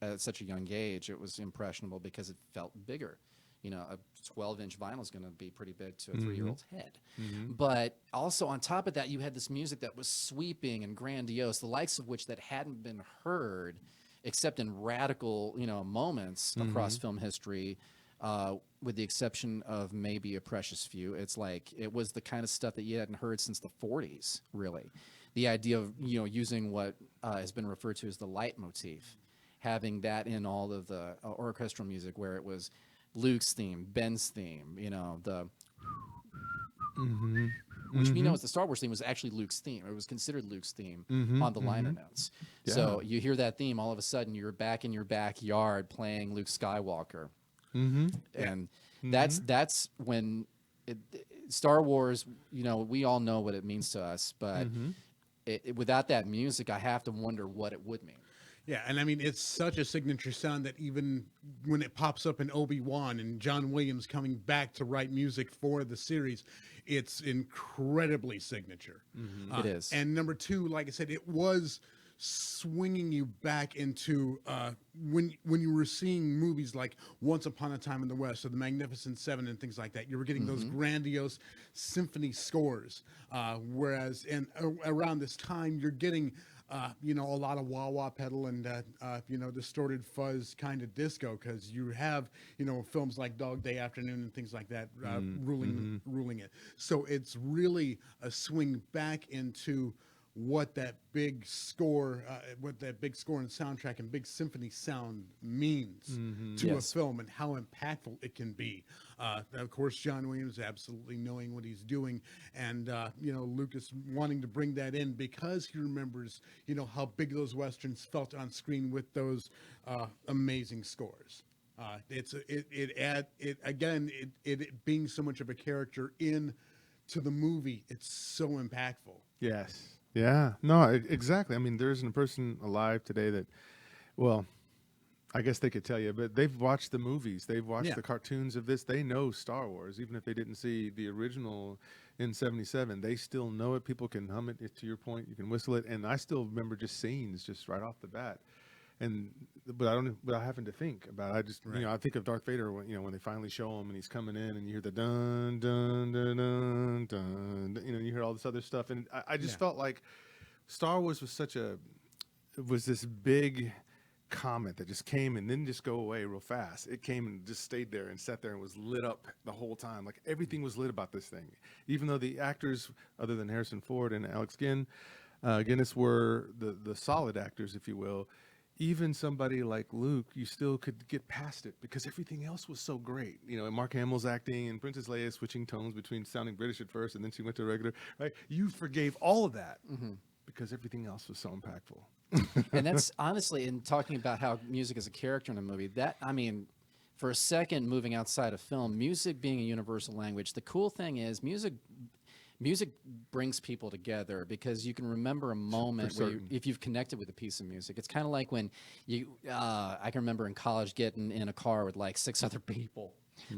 at such a young age, it was impressionable because it felt bigger. A 12-inch vinyl is going to be pretty big to a 3-year-old's head. But also on top of that, you had this music that was sweeping and grandiose, the likes of which that hadn't been heard except in radical, moments across film history, with the exception of maybe a precious few. It's like it was the kind of stuff that you hadn't heard since the 40s, really. The idea of, using what has been referred to as the leitmotif, having that in all of the orchestral music, where it was Luke's theme, Ben's theme, which is the Star Wars theme was actually Luke's theme. It was considered Luke's theme on the liner notes. Yeah. So you hear that theme, all of a sudden you're back in your backyard playing Luke Skywalker, and that's when Star Wars. We all know what it means to us, but without that music, I have to wonder what it would mean. Yeah, and I mean, it's such a signature sound that even when it pops up in Obi-Wan and John Williams coming back to write music for the series, it's incredibly signature. It is. And number two, like I said, it was swinging you back into when you were seeing movies like Once Upon a Time in the West or The Magnificent Seven and things like that. You were getting those grandiose symphony scores, whereas around this time you're getting a lot of wah-wah pedal and, distorted fuzz kind of disco, because you have, films like Dog Day Afternoon and things like that ruling it. So it's really a swing back into what that big score and soundtrack and big symphony sound means to a film and how impactful it can be. Of course, John Williams absolutely knowing what he's doing, and Lucas wanting to bring that in because he remembers how big those westerns felt on screen with those amazing scores. It being so much of a character in to the movie, it's so impactful. Yes. Yeah, no, exactly. I mean, there isn't a person alive today that, well, I guess they could tell you, but they've watched the movies. They've watched the cartoons of this. They know Star Wars. Even if they didn't see the original in 77, they still know it. People can hum it, to your point. You can whistle it. And I still remember just scenes just right off the bat. But I happen to think about it. I think of Darth Vader when they finally show him and he's coming in and you hear the dun dun dun dun dun, you hear all this other stuff, and I just felt like Star Wars was this big comet that just came and didn't just go away real fast. It came and just stayed there and sat there and was lit up the whole time. Like everything was lit about this thing, even though the actors other than Harrison Ford and Alex Guinness were the solid actors, if you will. even somebody like Luke, you still could get past it because everything else was so great. You know, and Mark Hamill's acting and Princess Leia switching tones between sounding British at first and then she went to regular, right? You forgave all of that because everything else was so impactful. And that's honestly, in talking about how music is a character in a movie, that, I mean, for a second, moving outside of film, music being a universal language, the cool thing is music brings people together because you can remember a moment where if you've connected with a piece of music. It's kind of like when I can remember in college getting in a car with like 6 other people.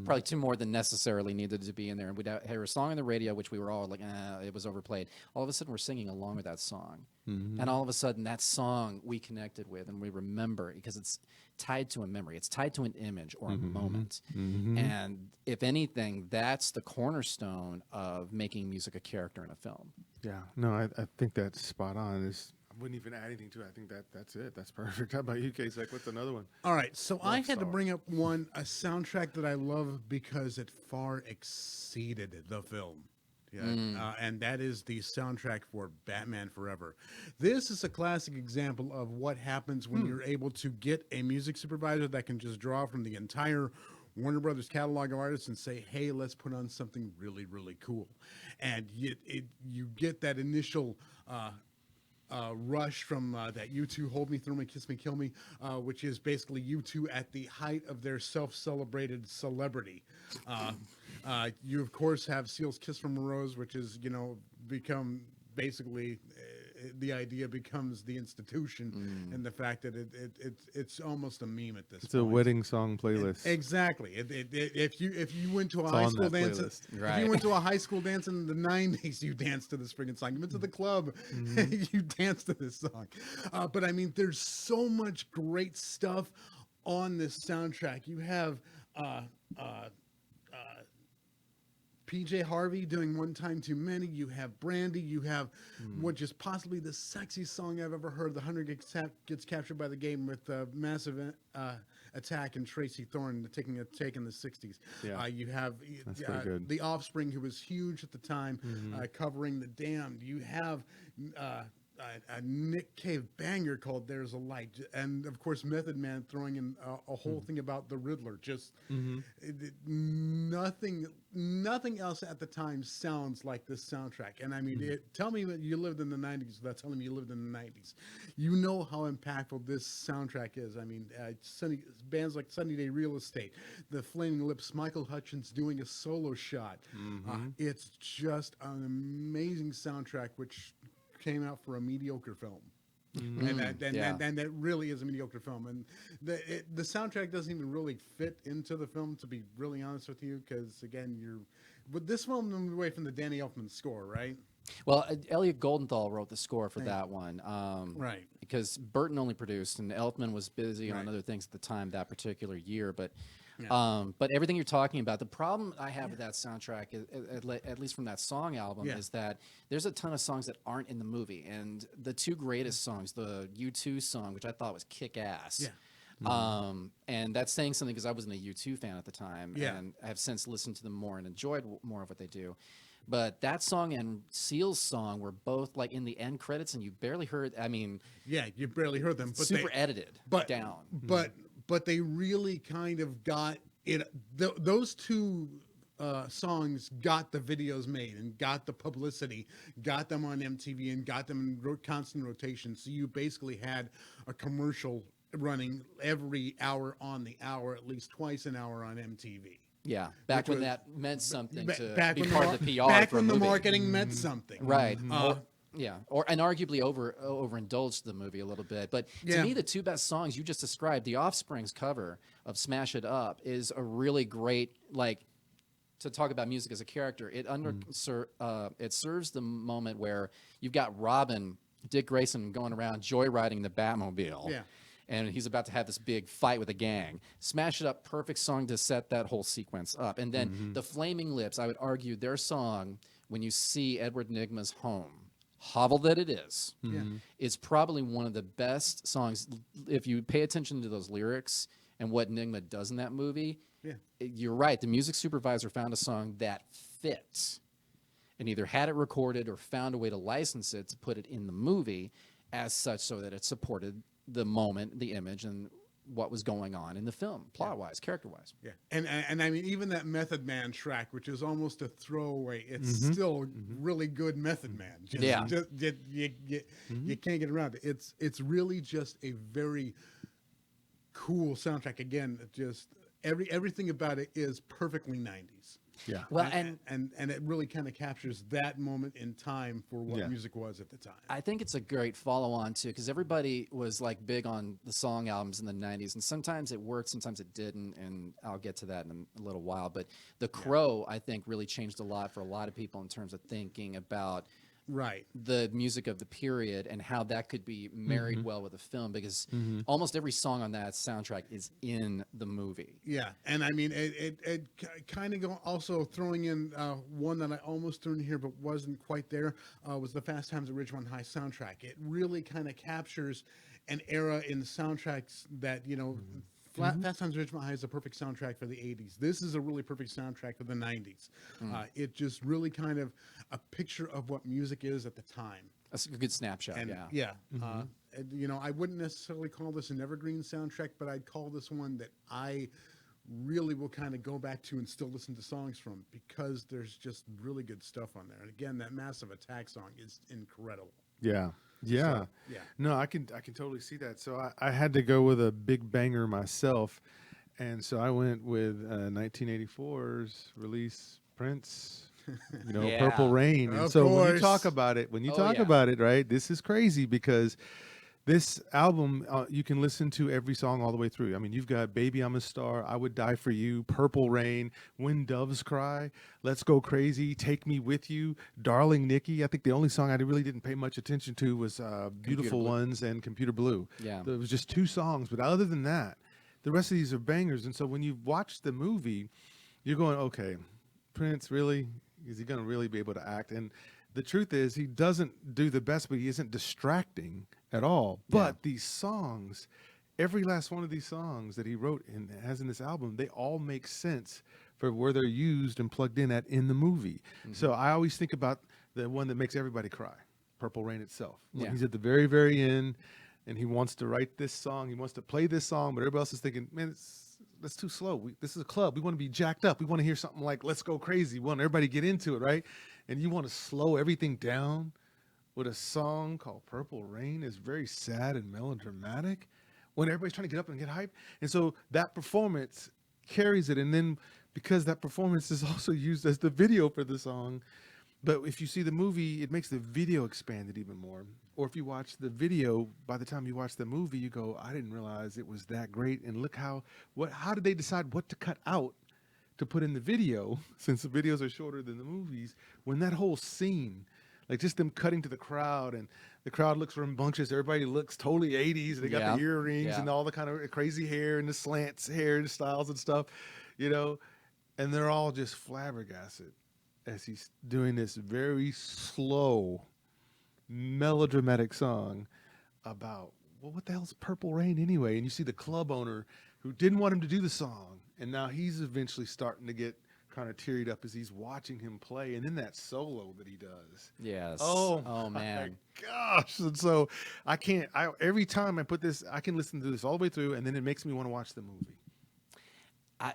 Probably 2 more than necessarily needed to be in there. And we'd hear a song on the radio, which we were all like, it was overplayed. All of a sudden, we're singing along with that song. And all of a sudden, that song we connected with and we remember because it's tied to a memory. It's tied to an image or a moment. And if anything, that's the cornerstone of making music a character in a film. Yeah, no, I think that's spot on. I wouldn't even add anything to it. I think that's it. That's perfect. How about you, Kasek? What's another one? All right, so I had to bring up a soundtrack that I love because it far exceeded the film. Yeah, and that is the soundtrack for Batman Forever. This is a classic example of what happens when you're able to get a music supervisor that can just draw from the entire Warner Brothers catalog of artists and say, hey, let's put on something really, really cool. And you get that initial rush from that U2 Hold Me, Thrill Me, Kiss Me, Kill Me, which is basically U2 at the height of their self-celebrated celebrity. You, of course, have Seal's Kiss from a Rose, which is, become basically the idea becomes the institution and the fact that it's almost a meme at this point. It's a wedding song playlist. Exactly. If you went to a high school dance, if you went to a high school dance in the 90s, you danced to this friggin' song. You went to the club, you danced to this song. But I mean, there's so much great stuff on this soundtrack. You have PJ Harvey doing One Time Too Many. You have Brandy. You have which is possibly the sexiest song I've ever heard. The Hunter gets captured by the game with Massive Attack and Tracy Thorn taking a take in the 60s. Yeah. You have The Offspring, who was huge at the time, covering The Damned. You have a Nick Cave banger called There's a Light. And, of course, Method Man throwing in a whole thing about the Riddler. Just nothing else at the time sounds like this soundtrack. And, I mean, tell me that you lived in the 90s without telling me you lived in the 90s. You know how impactful this soundtrack is. I mean, bands like Sunny Day Real Estate, The Flaming Lips, Michael Hutchence doing a solo shot. It's just an amazing soundtrack, which came out for a mediocre film. And that really is a mediocre film. And the soundtrack doesn't even really fit into the film, to be really honest with you, because, again, but this film moved away from the Danny Elfman score, right? Well, Elliot Goldenthal wrote the score for that one. Right. Because Burton only produced, and Elfman was busy on other things at the time that particular year. But everything you're talking about, the problem I have with that soundtrack, at least from that song album, is that there's a ton of songs that aren't in the movie. And the 2 greatest songs, the U2 song, which I thought was kick-ass. And that's saying something because I wasn't a U2 fan at the time. And I have since listened to them more and enjoyed more of what they do. But that song and Seal's song were both like in the end credits, and you barely heard. I mean, you barely heard them. But super edited down. But they really kind of got it. Those 2 songs got the videos made and got the publicity, got them on MTV, and got them in constant rotation. So you basically had a commercial running every hour on the hour, at least twice an hour on MTV. Yeah, back when that meant something to be when part of the PR. Back for when a the movie. marketing meant something. Right. And arguably overindulged the movie a little bit. But to me, the 2 best songs you just described, The Offspring's cover of Smash It Up is a really great, to talk about music as a character. It serves the moment where you've got Robin, Dick Grayson going around joyriding the Batmobile. Yeah. And he's about to have this big fight with a gang. Smash It Up, perfect song to set that whole sequence up. And then The Flaming Lips, I would argue their song, When You See Edward Nygma's Home, hovel that it is, is probably one of the best songs. If you pay attention to those lyrics and what Nygma does in that movie, you're right. The music supervisor found a song that fits and either had it recorded or found a way to license it to put it in the movie as such so that it supported the moment, the image, and what was going on in the film, plot-wise, character-wise. Yeah, and I mean, even that Method Man track, which is almost a throwaway, it's still really good Method Man. Just, Yeah. You can't get around it. It's really just a very cool soundtrack. Again, just everything about it is perfectly 90s. Yeah. Well, and it really kind of captures that moment in time for what Yeah. music was at the time. I think it's a great follow-on too, because everybody was like big on the song albums in the '90s, and sometimes it worked, sometimes it didn't, and I'll get to that in a little while. But The Crow, I think, really changed a lot for a lot of people in terms of thinking about Right. the music of the period and how that could be married well with a film, because almost every song on that soundtrack is in the movie. Yeah, and I mean, it kind of also throwing in one that I almost threw in here but wasn't quite there was the Fast Times at Ridgemont High soundtrack. It really kind of captures an era in the soundtracks that, you know, Fast Times at Ridgemont High is a perfect soundtrack for the 80s. This is a really perfect soundtrack for the 90s. It just really kind of a picture of what music is at the time. That's a good snapshot. And yeah. and, you know, I wouldn't necessarily call this an evergreen soundtrack, but I'd call this one that I really will kind of go back to and still listen to songs from, because there's just really good stuff on there. And again, that Massive Attack song is incredible. Yeah. Yeah. So, yeah. No, I can totally see that. So I had to go with a big banger myself. And so I went with 1984's release, Prince, you know, Yeah. Purple Rain. And Of so when you course. talk about it, Yeah. right, this is crazy, because this album, you can listen to every song all the way through. I mean, you've got Baby, I'm a Star, I Would Die for You, Purple Rain, When Doves Cry, Let's Go Crazy, Take Me With You, Darling Nikki. I think the only song I really didn't pay much attention to was Beautiful Blue. Ones and Computer Blue. Yeah. There was just 2 songs, but other than that, the rest of these are bangers. And so when you watch the movie, you're going, okay, Prince, really? Is he going to really be able to act? And the truth is, he doesn't do the best, but he isn't distracting at all. But these songs, every last one of these songs that he wrote and has in this album, they all make sense for where they're used and plugged in at in the movie. So I always think about the one that makes everybody cry, Purple Rain itself. When Yeah. he's at the very, very end, and he wants to write this song, he wants to play this song, but everybody else is thinking, man, that's too slow. This is a club. We want to be jacked up. We want to hear something like Let's Go Crazy. We want everybody to get into it, right? And you want to slow everything down with a song called Purple Rain is very sad and melodramatic when everybody's trying to get up and get hyped. And so that performance carries it. And then because that performance is also used as the video for the song, but if you see the movie, it makes the video expanded even more. Or if you watch the video, by the time you watch the movie, you go, I didn't realize it was that great. And look how did they decide what to cut out to put in the video, since the videos are shorter than the movies, when that whole scene, like just them cutting to the crowd, and the crowd looks rambunctious. Everybody looks totally 80s. They got the earrings and all the kind of crazy hair and the slants hair and styles and stuff, you know, and they're all just flabbergasted as he's doing this very slow, melodramatic song about, well, what the hell's Purple Rain anyway? And you see the club owner who didn't want him to do the song, and now he's eventually starting to get kind of teared up as he's watching him play, and then that solo that he does. Yes. Oh man. my gosh! And so every time I put this, I can listen to this all the way through, and then it makes me want to watch the movie.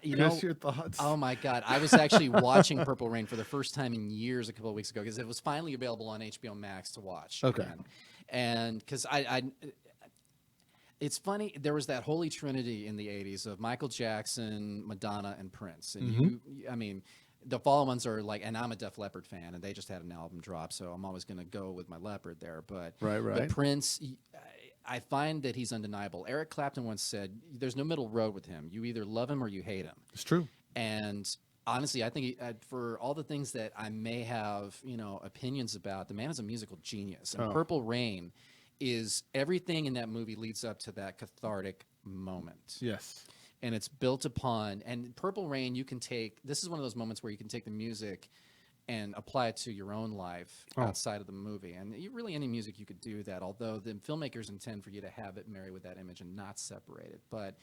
Chris, your thoughts? Oh my God! I was actually watching Purple Rain for the first time in years a couple of weeks ago, because it was finally available on HBO Max to watch. Okay. Again. And because it's funny, there was that holy trinity in the '80s of Michael Jackson, Madonna, and Prince. And I mean, the follow-ons are like, and I'm a Def Leppard fan, and they just had an album drop, so I'm always going to go with my Leopard there. But Right. But Prince, I find that he's undeniable. Eric Clapton once said, "There's no middle road with him. You either love him or you hate him." It's true. And honestly, I think for all the things that I may have, opinions about, the man is a musical genius. And Purple Rain is everything in that movie leads up to that cathartic moment. Yes. And it's built upon, and Purple Rain, this is one of those moments where you can take the music and apply it to your own life outside of the movie. And really any music you could do that, although the filmmakers intend for you to have it married with that image and not separate it. But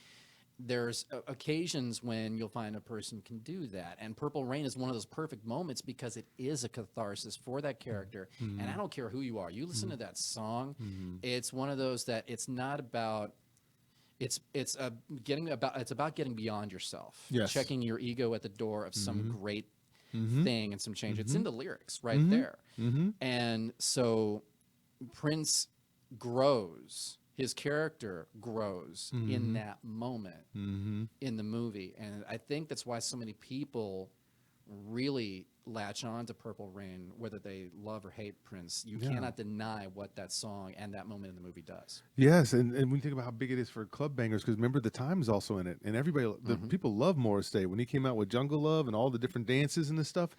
there's occasions when you'll find a person can do that, and Purple Rain is one of those perfect moments because it is a catharsis for that character. And I don't care who you are, you listen to that song, it's one of those that it's not about. It's about getting beyond yourself, Yes. checking your ego at the door of some great thing and some change. It's in the lyrics right there, and so Prince grows. His character grows in that moment in the movie, and I think that's why so many people really latch on to Purple Rain, whether they love or hate Prince. You cannot deny what that song and that moment in the movie does. Yes, and when you think about how big it is for club bangers, because remember the Time's also in it, and everybody, the people love Morris Day when he came out with Jungle Love and all the different dances and this stuff,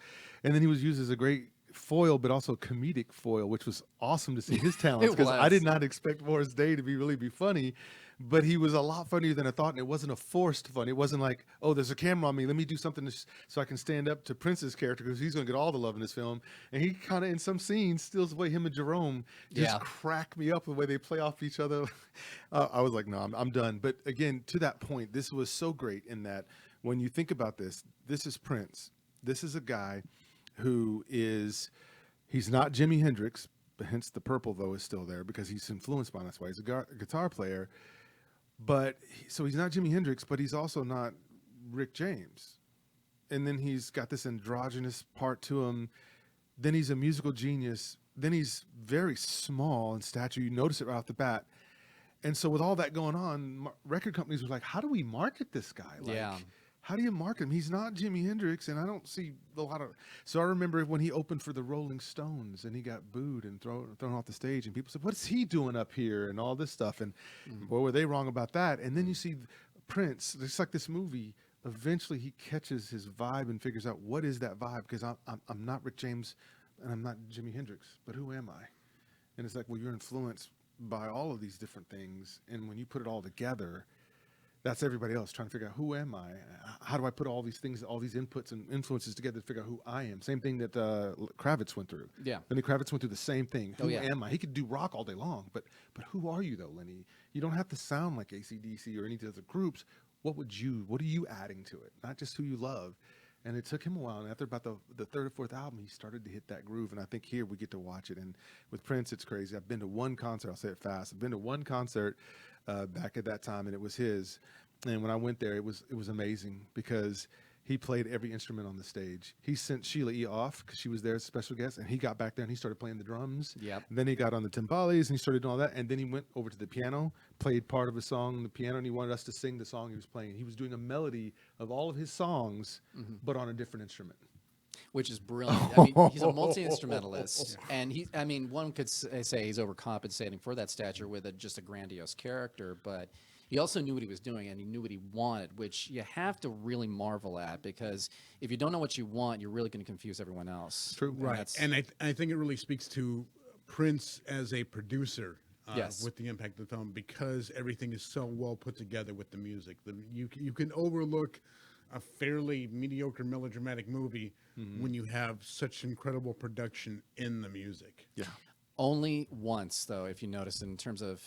and then he was used as a great foil, but also comedic foil, which was awesome to see his talents, because I did not expect Morris Day to be funny. But he was a lot funnier than I thought, and it wasn't a forced fun. It wasn't like, oh, there's a camera on me, let me do something so I can stand up to Prince's character because he's going to get all the love in this film. And he kind of, in some scenes, still the way him and Jerome just crack me up the way they play off each other. I was like, no, I'm done. But again, to that point, this was so great in that when you think about this is Prince. This is a guy who he's not Jimi Hendrix, but hence the purple, though, is still there because he's influenced by that's why he's a guitar player. But so he's not Jimi Hendrix, but he's also not Rick James. And then he's got this androgynous part to him. Then he's a musical genius. Then he's very small in stature. You notice it right off the bat. And so with all that going on, record companies were like, how do we market this guy? Like, how do you market him? He's not Jimi Hendrix, and I don't see a lot of... So I remember when he opened for the Rolling Stones, and he got booed and thrown off the stage, and people said, what's he doing up here, and all this stuff, and boy, were they wrong about that. And then you see Prince, just like this movie, eventually he catches his vibe and figures out, what is that vibe? Because I'm not Rick James, and I'm not Jimi Hendrix, but who am I? And it's like, well, you're influenced by all of these different things, and when you put it all together... That's everybody else trying to figure out, who am I? How do I put all these things, all these inputs and influences together to figure out who I am? Same thing that Kravitz went through. Yeah. Lenny Kravitz went through the same thing. Who am I? He could do rock all day long, but who are you though, Lenny? You don't have to sound like AC/DC or any of the other groups. What are you adding to it? Not just who you love. And it took him a while. And after about the third or fourth album, he started to hit that groove. And I think here we get to watch it. And with Prince, it's crazy. I've been to one concert. I'll say it fast. I've been to one concert back at that time, and it was his. And when I went there, it was amazing because he played every instrument on the stage. He sent Sheila E. off because she was there as a special guest, and he got back there and he started playing the drums. Yep. And then he got on the timbales and he started doing all that. And then he went over to the piano, played part of a song on the piano, and he wanted us to sing the song he was playing. He was doing a melody of all of his songs, but on a different instrument. Which is brilliant. I mean, he's a multi-instrumentalist, and one could say he's overcompensating for that stature with just a grandiose character, but he also knew what he was doing, and he knew what he wanted, which you have to really marvel at, because if you don't know what you want, you're really going to confuse everyone else. True, right? And I think it really speaks to Prince as a producer. With the impact of the film, because everything is so well put together with the music. You can overlook a fairly mediocre melodramatic movie when you have such incredible production in the music. Yeah. Only once, though, if you notice, in terms of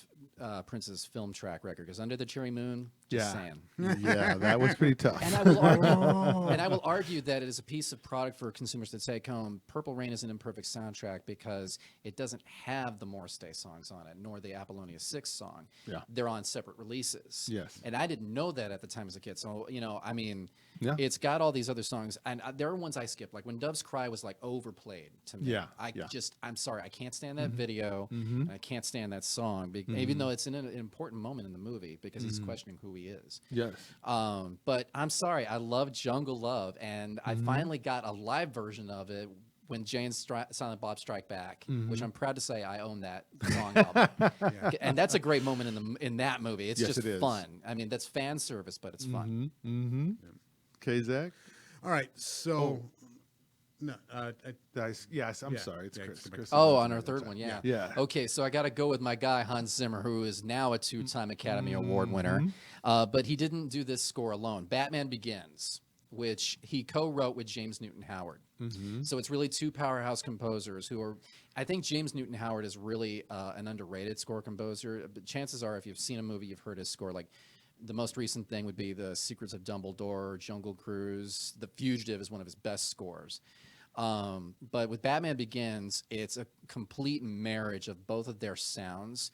Prince's film track record, because Under the Cherry Moon, just saying. Yeah, that was pretty tough. And I will argue that it is a piece of product for consumers to take home. Purple Rain is an imperfect soundtrack because it doesn't have the Morris Day songs on it, nor the Apollonia 6 song. Yeah. They're on separate releases. Yes. And I didn't know that at the time as a kid. So, it's got all these other songs. And there are ones I skipped. Like when Doves Cry was like overplayed to me. I'm sorry, I can't stand that video, and I can't stand that song, even though it's in an important moment in the movie because he's questioning who he is. Yes. But I'm sorry, I love Jungle Love, and I finally got a live version of it when Jay and Silent Bob Strike Back, which I'm proud to say I own that song album. And that's a great moment in that movie. It's just fun. I mean, that's fan service, but it's fun. Okay, Zach? All right, so... No, yes, I'm sorry. It's Chris. Oh, on our third one, yeah. Okay, so I got to go with my guy, Hans Zimmer, who is now a two-time Academy Award winner. But he didn't do this score alone. Batman Begins, which he co-wrote with James Newton Howard. So it's really two powerhouse composers who are... I think James Newton Howard is really an underrated score composer. But chances are, if you've seen a movie, you've heard his score. Like The most recent thing would be The Secrets of Dumbledore, Jungle Cruise. The Fugitive is one of his best scores. But with Batman Begins, it's a complete marriage of both of their sounds.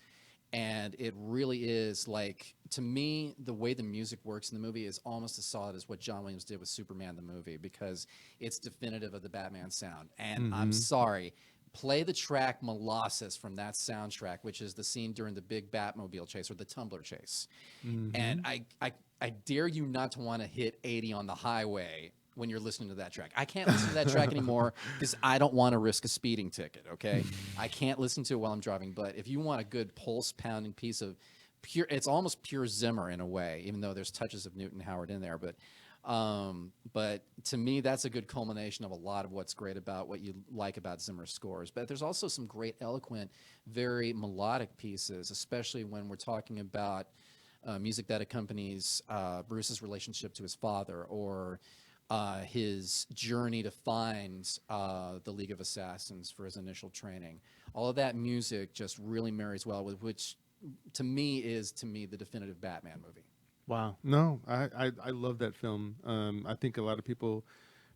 And it really is like, to me, the way the music works in the movie is almost as solid as what John Williams did with Superman the movie, because it's definitive of the Batman sound. And I'm sorry, play the track Molasses from that soundtrack, which is the scene during the big Batmobile chase or the Tumbler chase. And I dare you not to want to hit 80 on the highway when you're listening to that track. I can't listen to that track anymore because I don't want to risk a speeding ticket, okay? I can't listen to it while I'm driving, but if you want a good pulse-pounding piece of pure, it's almost pure Zimmer in a way, even though there's touches of Newton Howard in there, but to me, that's a good culmination of a lot of what's great about what you like about Zimmer's scores. But there's also some great, eloquent, very melodic pieces, especially when we're talking about music that accompanies Bruce's relationship to his father, or his journey to find the League of Assassins for his initial training. All of that music just really marries well with which, to me, the definitive Batman movie. Wow. No, I love that film. I think a lot of people,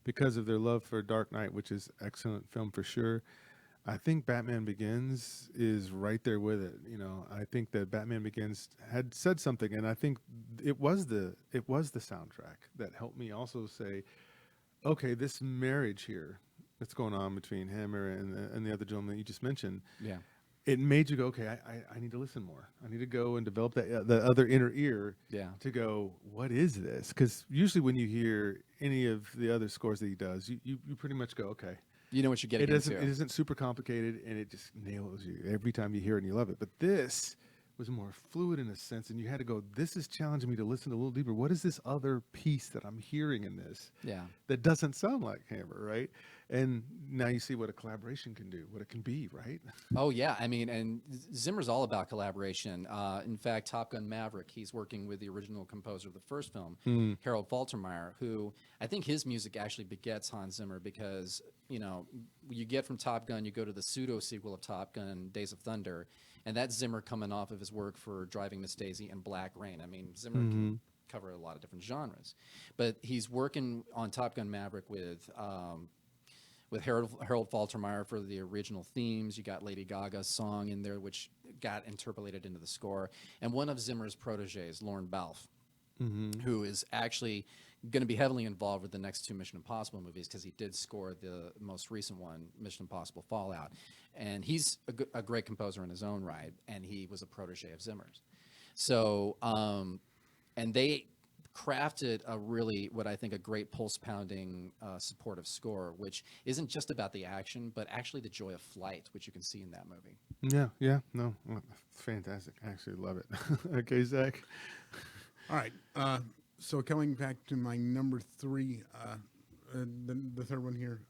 because of their love for Dark Knight, which is excellent film for sure, I think Batman Begins is right there with it. You know, I think that Batman Begins had said something, and I think it was the soundtrack that helped me also say, okay, this marriage here that's going on between Hammer and the other gentleman that you just mentioned. Yeah. It made you go, okay, I need to listen more. I need to go and develop that the other inner ear to go, what is this? Because usually when you hear any of the other scores that he does, you pretty much go, okay. You know what you're getting into. It isn't super complicated, and it just nails you every time you hear it and you love it. But this was more fluid in a sense, and you had to go, this is challenging me to listen a little deeper. What is this other piece that I'm hearing in this that doesn't sound like Hammer, right? And now you see what a collaboration can do, what it can be, right? Oh, yeah. I mean, and Zimmer's all about collaboration. In fact, Top Gun Maverick, he's working with the original composer of the first film, Harold Faltermeyer, who I think his music actually begets Hans Zimmer because, you know, you get from Top Gun, you go to the pseudo-sequel of Top Gun, Days of Thunder, and that's Zimmer coming off of his work for Driving Miss Daisy and Black Rain. I mean, Zimmer can cover a lot of different genres. But he's working on Top Gun Maverick with Harold Faltermeyer for the original themes. You got Lady Gaga's song in there, which got interpolated into the score. And one of Zimmer's proteges, Lorne Balfe, who is actually going to be heavily involved with the next two Mission Impossible movies because he did score the most recent one, Mission Impossible Fallout. And he's a great composer in his own right, and he was a protege of Zimmer's. So, and they crafted a really, what I think, a great pulse-pounding supportive score, which isn't just about the action, but actually the joy of flight, which you can see in that movie. Yeah, no, fantastic. I actually love it. Okay, Zach. All right. So coming back to my number three, the third one here,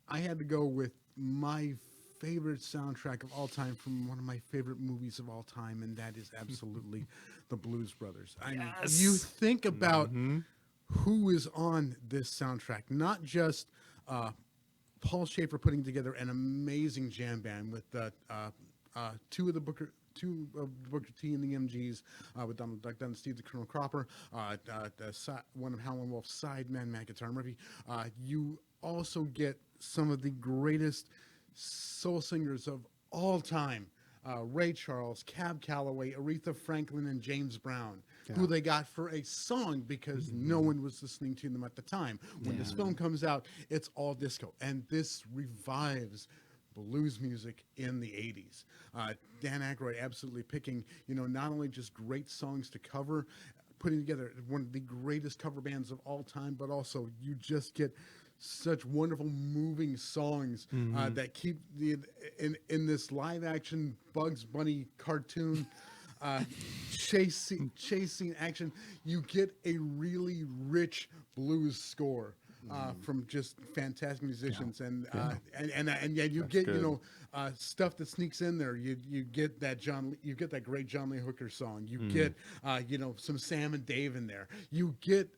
I had to go with my favorite soundtrack of all time from one of my favorite movies of all time, and that is absolutely the Blues Brothers. I mean, you think about who is on this soundtrack, not just Paul Schaefer putting together an amazing jam band with two of Booker T and the MGs, with Donald Duck Dunn, Steve the Colonel Cropper, one of Howlin' Wolf's sidemen, Matt Guitar Murphy. You also get some of the greatest soul singers of all time, Ray Charles, Cab Calloway, Aretha Franklin, and James Brown, who they got for a song because no one was listening to them at the time. When this film comes out, it's all disco, and this revives blues music in the 80s. Dan Aykroyd absolutely picking, not only just great songs to cover, putting together one of the greatest cover bands of all time, but also you just get such wonderful moving songs that keep in this live action Bugs Bunny cartoon chasing action. You get a really rich blues score from just fantastic musicians, and you get stuff that sneaks in there. You get that great John Lee Hooker song. You get some Sam and Dave in there. You get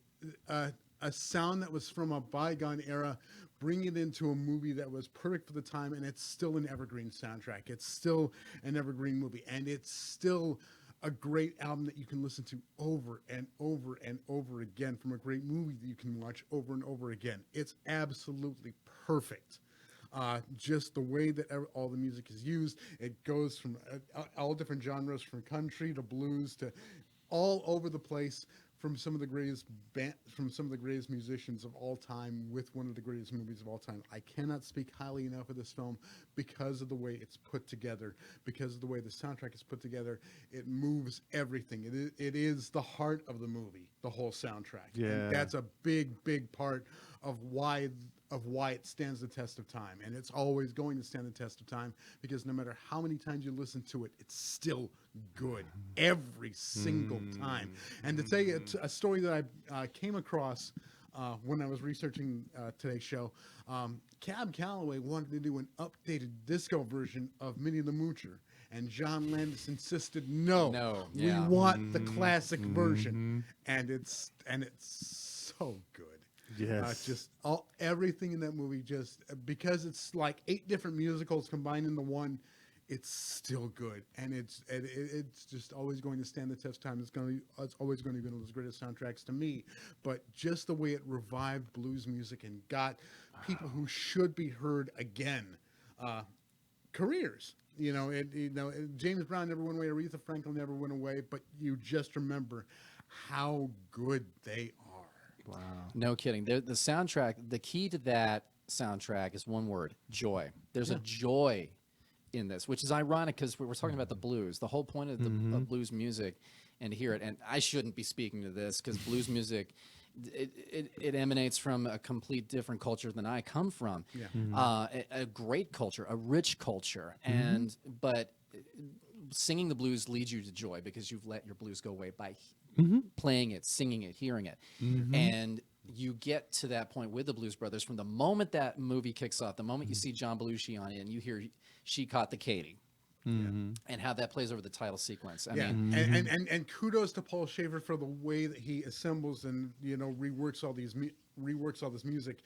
a sound that was from a bygone era, bring it into a movie that was perfect for the time, and it's still an evergreen soundtrack. It's still an evergreen movie, and it's still a great album that you can listen to over and over and over again, from a great movie that you can watch over and over again. It's absolutely perfect. Just the way that all the music is used, it goes from all different genres, from country to blues to all over the place, from some of the greatest musicians of all time, with one of the greatest movies of all time. I cannot speak highly enough of this film because of the way it's put together, because of the way the soundtrack is put together. It moves everything. It is the heart of the movie, the whole soundtrack. Yeah. And that's a big part of why it stands the test of time. And it's always going to stand the test of time, because no matter how many times you listen to it, it's still good every single time. And to tell you a story that I came across when I was researching today's show, Cab Calloway wanted to do an updated disco version of Minnie the Moocher, and John Landis insisted, no, we want the classic version. And it's so good. Yes. Just everything in that movie, just because it's like 8 different musicals combined into one, it's still good, and it's just always going to stand the test of time. It's always going to be one of those greatest soundtracks to me. But just the way it revived blues music and got people who should be heard again careers. James Brown never went away, Aretha Franklin never went away, but you just remember how good they are. Wow. No kidding. The soundtrack, the key to that soundtrack is one word: joy. There's a joy in this, which is ironic because we were talking about the blues. The whole point of of blues music, and to hear it, and I shouldn't be speaking to this because blues music, it emanates from a complete different culture than I come from. Yeah. A great culture, a rich culture, but singing the blues leads you to joy because you've let your blues go away by playing it, singing it, hearing it. And you get to that point with the Blues Brothers from the moment that movie kicks off, the moment you see John Belushi on it and you hear She Caught the Katy. And how that plays over the title sequence. I mean, and kudos to Paul Shaffer for the way that he assembles and reworks all this music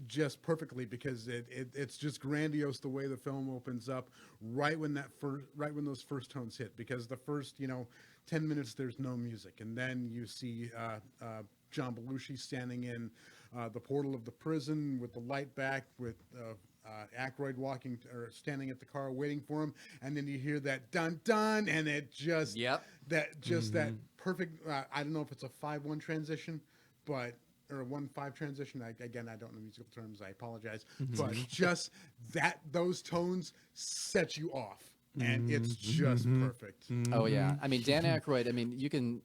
just perfectly, because it's just grandiose the way the film opens up right when those first tones hit, because the first 10 minutes there's no music, and then you see John Belushi standing in the portal of the prison with the light back, with Aykroyd standing at the car waiting for him, and then you hear that dun dun, and it just that perfect. I don't know if it's a 5-1 transition, or a 1-5 transition. Again, I don't know musical terms. I apologize, but just those tones set you off, and it's just perfect. Oh yeah, I mean Dan Aykroyd. I mean you can.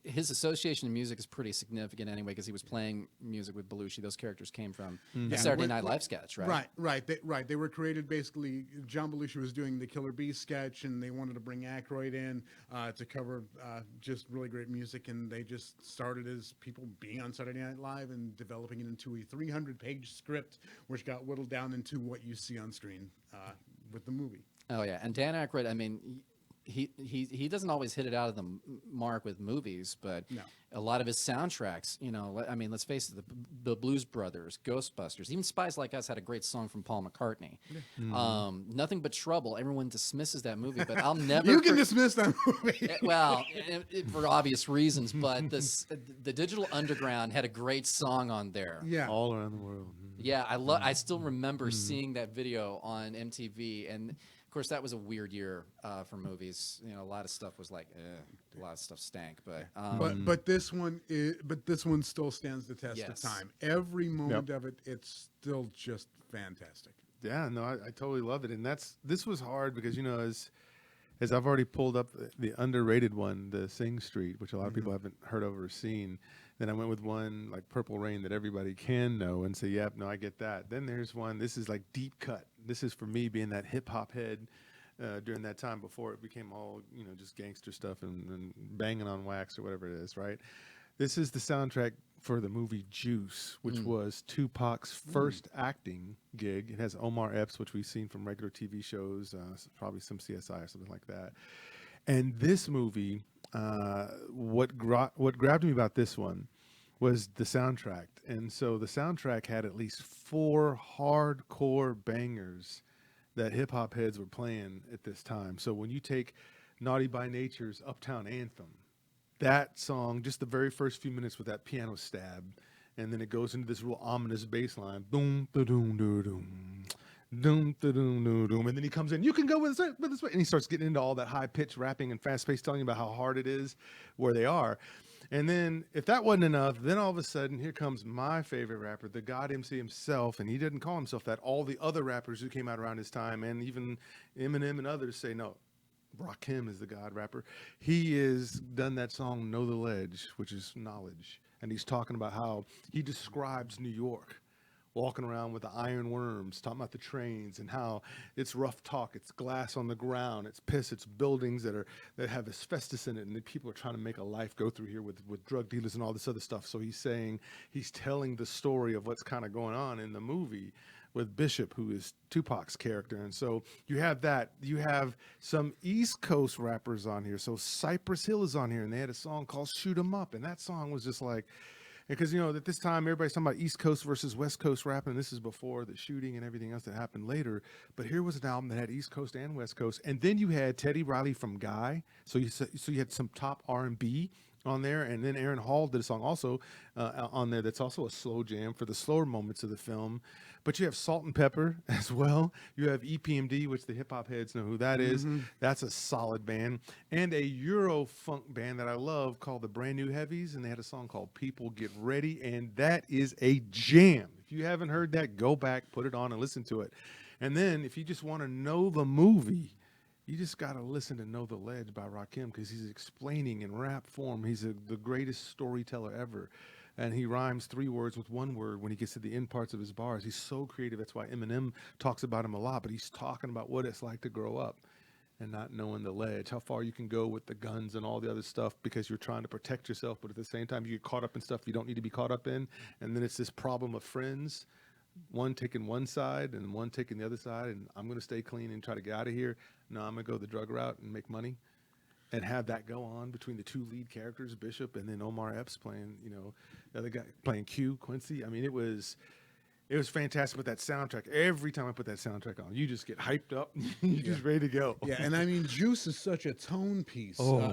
His association of music is pretty significant anyway, because he was playing music with Belushi. Those characters came from the Saturday Night Live sketch, right? Right. They were created basically. John Belushi was doing the Killer Bee sketch, and they wanted to bring Aykroyd in to cover just really great music, and they just started as people being on Saturday Night Live and developing it into a 300-page script, which got whittled down into what you see on screen with the movie. Oh yeah, and Dan Aykroyd. I mean. He doesn't always hit it out of the mark with movies, but a lot of his soundtracks, I mean, let's face it, the Blues Brothers, Ghostbusters, even Spies Like Us had a great song from Paul McCartney. Nothing But Trouble. Everyone dismisses that movie, but I'll never. You can dismiss that movie. Well, for obvious reasons, but the Digital Underground had a great song on there. Yeah, all around the world. Yeah, I still remember seeing that video on MTV, and of course that was a weird year for movies. A lot of stuff was like, a lot of stuff stank. But this one still stands the test of time. Every moment of it, it's still just fantastic. Yeah, no, I totally love it, and this was hard because as I've already pulled up the underrated one, the Sing Street, which a lot of people haven't heard of or seen. Then I went with one like Purple Rain that everybody can know and say, yep, no, I get that. Then there's one, this is like deep cut. This is for me being that hip hop head during that time before it became all, just gangster stuff and banging on wax or whatever it is, right? This is the soundtrack for the movie Juice, which was Tupac's first acting gig. It has Omar Epps, which we've seen from regular TV shows, probably some CSI or something like that. And this movie, what grabbed me about this one was the soundtrack. And so the soundtrack had at least 4 hardcore bangers that hip hop heads were playing at this time. So when you take Naughty by Nature's Uptown Anthem. That song, just the very first few minutes with that piano stab, and then it goes into this real ominous bass line. Boom, da-doom, da-doom. Doom, da-doom, da-doom. And then he comes in, you can go with this way. And he starts getting into all that high-pitched rapping and fast-paced, telling you about how hard it is where they are. And then if that wasn't enough, then all of a sudden, here comes my favorite rapper, the God MC himself. And he didn't call himself that. All the other rappers who came out around his time, and even Eminem and others say, no, Rakim is the God rapper. He is done that song, Know the Ledge, which is knowledge. And he's talking about how he describes New York, walking around with the iron worms, talking about the trains and how it's rough talk, it's glass on the ground, it's piss, it's buildings that have asbestos in it, and the people are trying to make a life go through here with drug dealers and all this other stuff. So he's telling the story of what's kind of going on in the movie with Bishop, who is Tupac's character. And so you have that. You have some East Coast rappers on here. So Cypress Hill is on here, and they had a song called Shoot 'Em Up. And that song was just like, because, at this time, everybody's talking about East Coast versus West Coast rap, and this is before the shooting and everything else that happened later. But here was an album that had East Coast and West Coast. And then you had Teddy Riley from Guy. So you had some top R&B on there, and then Aaron Hall did a song also on there that's also a slow jam for the slower moments of the film. But you have Salt and Pepper as well. You have EPMD, which the hip hop heads know who that is. That's a solid band. And a Euro funk band that I love called the Brand New Heavies, and they had a song called People Get Ready, and that is a jam. If you haven't heard that, go back, put it on, and listen to it. And then if you just want to know the movie, you just got to listen to Know the Ledge by Rakim, because he's explaining in rap form. He's the greatest storyteller ever. And he rhymes 3 words with 1 word when he gets to the end parts of his bars. He's so creative. That's why Eminem talks about him a lot. But he's talking about what it's like to grow up and not knowing the ledge, how far you can go with the guns and all the other stuff because you're trying to protect yourself. But at the same time, you get caught up in stuff you don't need to be caught up in. And then it's this problem of friends, one taking one side and one taking the other side. And I'm going to stay clean and try to get out of here. No, I'm going to go the drug route and make money. And have that go on between the 2 lead characters, Bishop and then Omar Epps playing, the other guy playing Q, Quincy. I mean, it was fantastic with that soundtrack. Every time I put that soundtrack on, you just get hyped up. You're just ready to go. Yeah, and I mean, Juice is such a tone piece. Oh.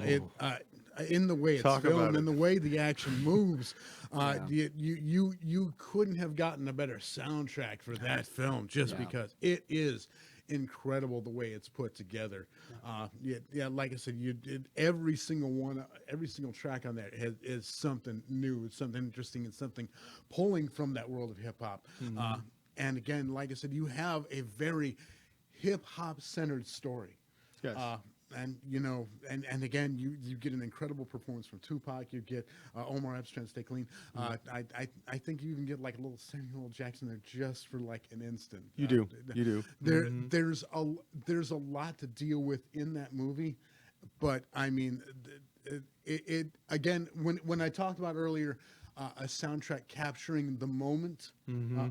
In the way it's Talk about filmed, it. in the way the action moves, you couldn't have gotten a better soundtrack for that film just because it is incredible the way it's put together. Like I said, you did every single track on there is something new, it's something interesting, and something pulling from that world of hip hop. And again, like I said, you have a very hip hop centered story. Yes. And again, you get an incredible performance from Tupac. You get Omar Epps trying to stay clean. I think you even get like a little Samuel L. Jackson there just for like an instant. You do. There's a lot to deal with in that movie, but I mean, it again when I talked about earlier. A soundtrack capturing the moment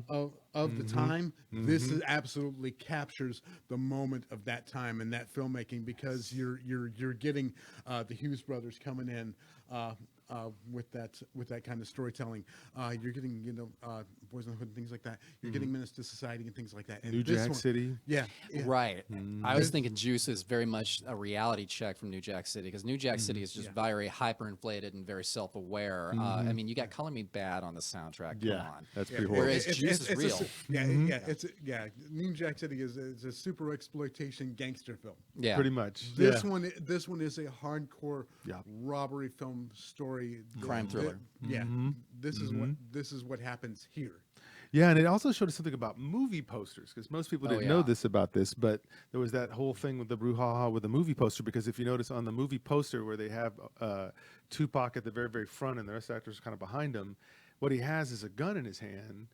of the time. This is absolutely captures the moment of that time and that filmmaking, because you're getting the Hughes brothers coming in with that kind of storytelling. You're getting Boys in the Hood and things like that. You're getting Menace to Society and things like that. And New Jack City. Yeah. Right. I was thinking Juice is very much a reality check from New Jack City, because New Jack City is just very hyperinflated and very self-aware. I mean, you got Color Me Bad on the soundtrack. Come on. That's pretty horrible. Whereas Juice is real. New Jack City is a super exploitation gangster film. Yeah. Pretty much. This one is a hardcore robbery film story. Crime thriller. This is what happens here. Yeah, and it also showed us something about movie posters, because most people didn't know this about this, but there was that whole thing with the brouhaha with the movie poster, because if you notice on the movie poster where they have Tupac at the very, very front and the rest of the actors kind of behind him, what he has is a gun in his hand,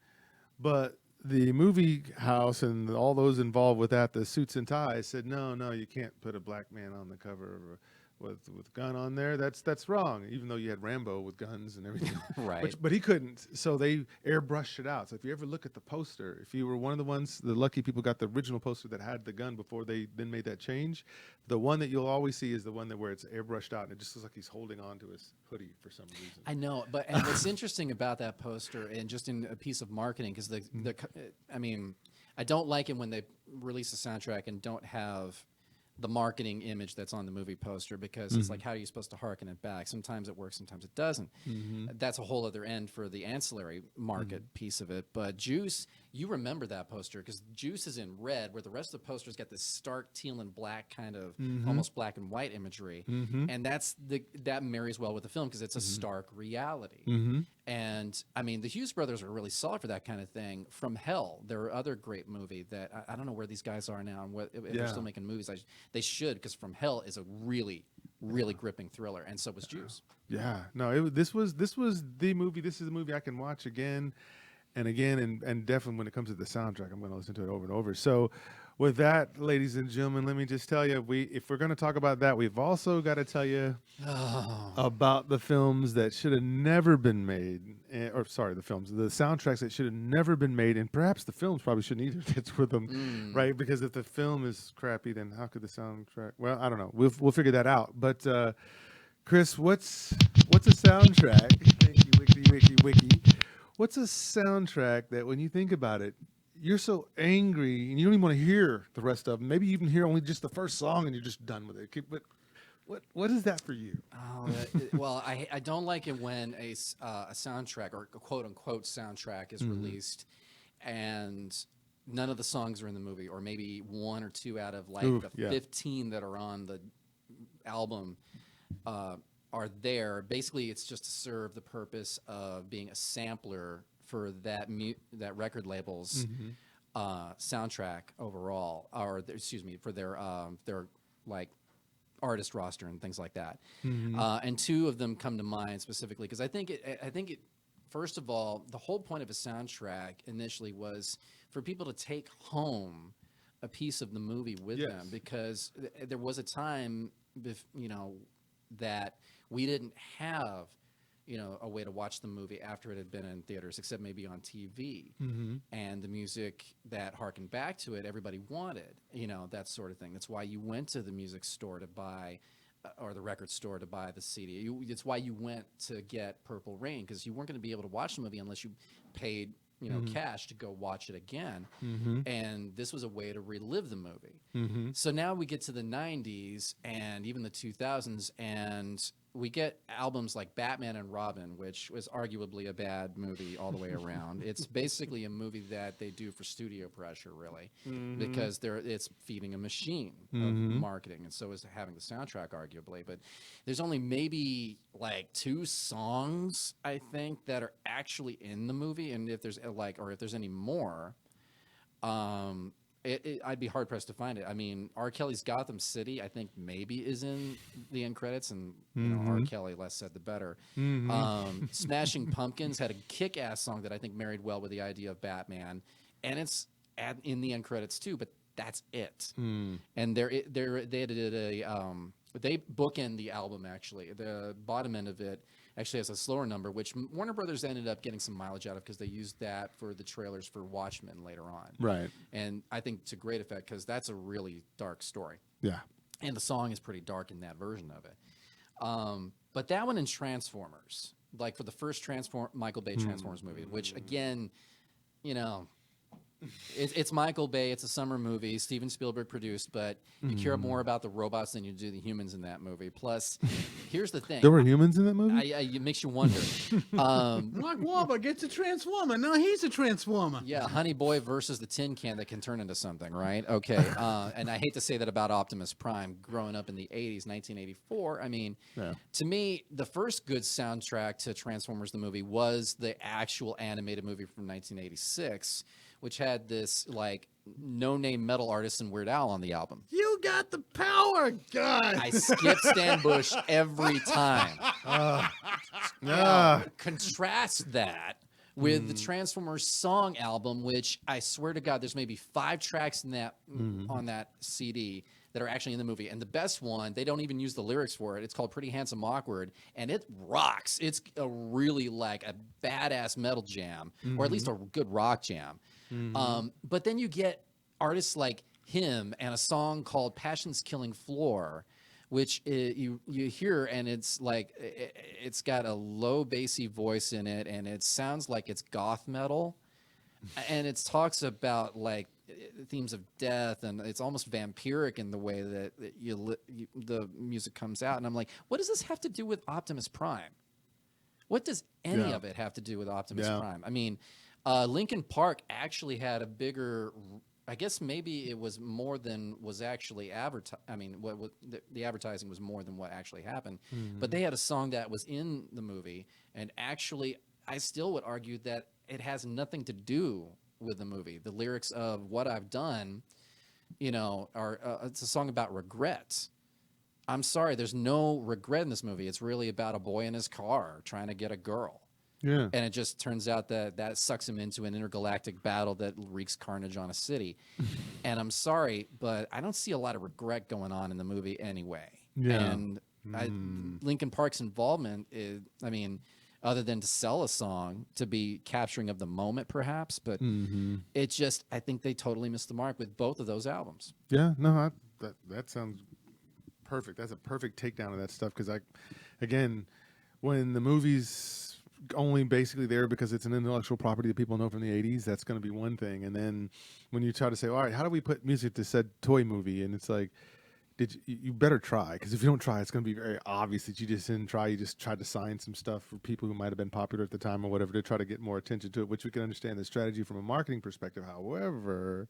but the movie house and all those involved with that, the suits and ties, said, no, you can't put a black man on the cover with gun on there. That's wrong, even though you had Rambo with guns and everything. Right. But he couldn't, so they airbrushed it out. So if you ever look at the poster, if you were one of the ones, the lucky people got the original poster that had the gun before they then made that change, the one that you'll always see is the one where it's airbrushed out and it just looks like he's holding on to his hoodie for some reason. I know, and what's interesting about that poster, and just in a piece of marketing, because I don't like it when they release a soundtrack and don't have the marketing image that's on the movie poster, because it's like, how are you supposed to harken it back? Sometimes it works, sometimes it doesn't. That's a whole other end for the ancillary market piece of it. But Juice, you remember that poster because Juice is in red, where the rest of the poster's got this stark teal and black kind of almost black and white imagery, and that marries well with the film because it's a stark reality. And I mean, the Hughes brothers are really solid for that kind of thing. From Hell, there are other great movie that I don't know where these guys are now and if they're still making movies. They should, because From Hell is a really, really gripping thriller, and so was Juice. Yeah, no, this was the movie. This is a movie I can watch again and again, and definitely when it comes to the soundtrack, I'm going to listen to it over and over. So, with that, ladies and gentlemen, let me just tell you, if we're going to talk about that, we've also got to tell you about the films that should have never been made, the soundtracks that should have never been made, and perhaps the films probably shouldn't either fit with them, right? Because if the film is crappy, then how could the soundtrack? Well, I don't know. We'll figure that out. But Chris, what's a soundtrack? Thank you, wiki. What's a soundtrack that when you think about it, you're so angry and you don't even want to hear the rest of them? Maybe you even hear only just the first song and you're just done with it. But what is that for you? Well, I don't like it when a soundtrack or a quote unquote soundtrack is released and none of the songs are in the movie, or maybe one or two out of the 15 that are on the album are there. Basically, it's just to serve the purpose of being a sampler for that record label's soundtrack overall, or for their like artist roster and things like that. And two of them come to mind specifically because I think it. First of all, the whole point of a soundtrack initially was for people to take home a piece of the movie with them, because there was a time, that we didn't have, a way to watch the movie after it had been in theaters, except maybe on TV. And the music that harkened back to it, everybody wanted, that sort of thing. That's why you went to the music store to buy, or the record store to buy the CD. It's why you went to get Purple Rain, because you weren't going to be able to watch the movie unless you paid cash to go watch it again. And this was a way to relive the movie. So now we get to the 90s and even the 2000s, and we get albums like Batman and Robin, which was arguably a bad movie all the way around. It's basically a movie that they do for studio pressure, really, because it's feeding a machine of marketing, and so is having the soundtrack, arguably. But there's only maybe like 2 songs, I think, that are actually in the movie, and if there's if there's any more, I'd be hard pressed to find it. I mean, R. Kelly's Gotham City, I think, maybe is in the end credits, and R. Kelly, less said the better. Smashing Pumpkins had a kick-ass song that I think married well with the idea of Batman, and it's in the end credits too. But that's it. And they did they bookend the album. Actually, the bottom end of it actually has a slower number, which Warner Brothers ended up getting some mileage out of because they used that for the trailers for Watchmen later on. Right. And I think it's a great effect because that's a really dark story. Yeah. And the song is pretty dark in that version of it. But that one in Transformers, like for the first Michael Bay Transformers movie, which again, it's Michael Bay. It's a summer movie. Steven Spielberg produced, but you care more about the robots than you do the humans in that movie. Plus, here's the thing: there were humans in that movie. It makes you wonder. Mark Wahlberg gets a transformer. Now he's a transformer. Yeah, Honey Boy versus the tin can that can turn into something, right? Okay. And I hate to say that about Optimus Prime. Growing up in the 80s, 1984, I mean, to me, the first good soundtrack to Transformers the movie was the actual animated movie from 1986. Which had this no-name metal artist and Weird Al on the album. You got the power, God. I skip Stan Bush every time. Contrast that with the Transformers song album, which I swear to God, there's maybe 5 tracks in that on that CD that are actually in the movie. And the best one, they don't even use the lyrics for it. It's called Pretty Handsome Awkward, and it rocks. It's a really a badass metal jam, or at least a good rock jam. But then you get artists like him and a song called Passion's Killing Floor, which you hear, and it's it's got a low bassy voice in it, and it sounds like it's goth metal. And it talks about themes of death, and it's almost vampiric in the way that the music comes out. And I'm like, what does this have to do with Optimus Prime? What does any of it have to do with Optimus Prime? I mean, Linkin Park actually had a bigger, I guess maybe it was more than was actually advertised. I mean, the advertising was more than what actually happened. But they had a song that was in the movie, and actually, I still would argue that it has nothing to do with the movie. The lyrics of What I've Done, you know, are it's a song about regrets. I'm sorry, there's no regret in this movie. It's really about a boy in his car trying to get a girl. Yeah. And it just turns out that sucks him into an intergalactic battle that wreaks carnage on a city. And I'm sorry, but I don't see a lot of regret going on in the movie anyway. Yeah. And Linkin Park's involvement is, I mean, other than to sell a song, to be capturing of the moment perhaps, but it's just, I think they totally missed the mark with both of those albums. Yeah, no, that sounds perfect. That's a perfect takedown of that stuff, because again, when the movie's only basically there because it's an intellectual property that people know from the 80s, that's going to be one thing. And then when you try to say, all right, how do we put music to said toy movie? And it's like, you better try, because if you don't try, it's going to be very obvious that you just didn't try. You just tried to sign some stuff for people who might have been popular at the time or whatever to try to get more attention to it, which we can understand the strategy from a marketing perspective. However,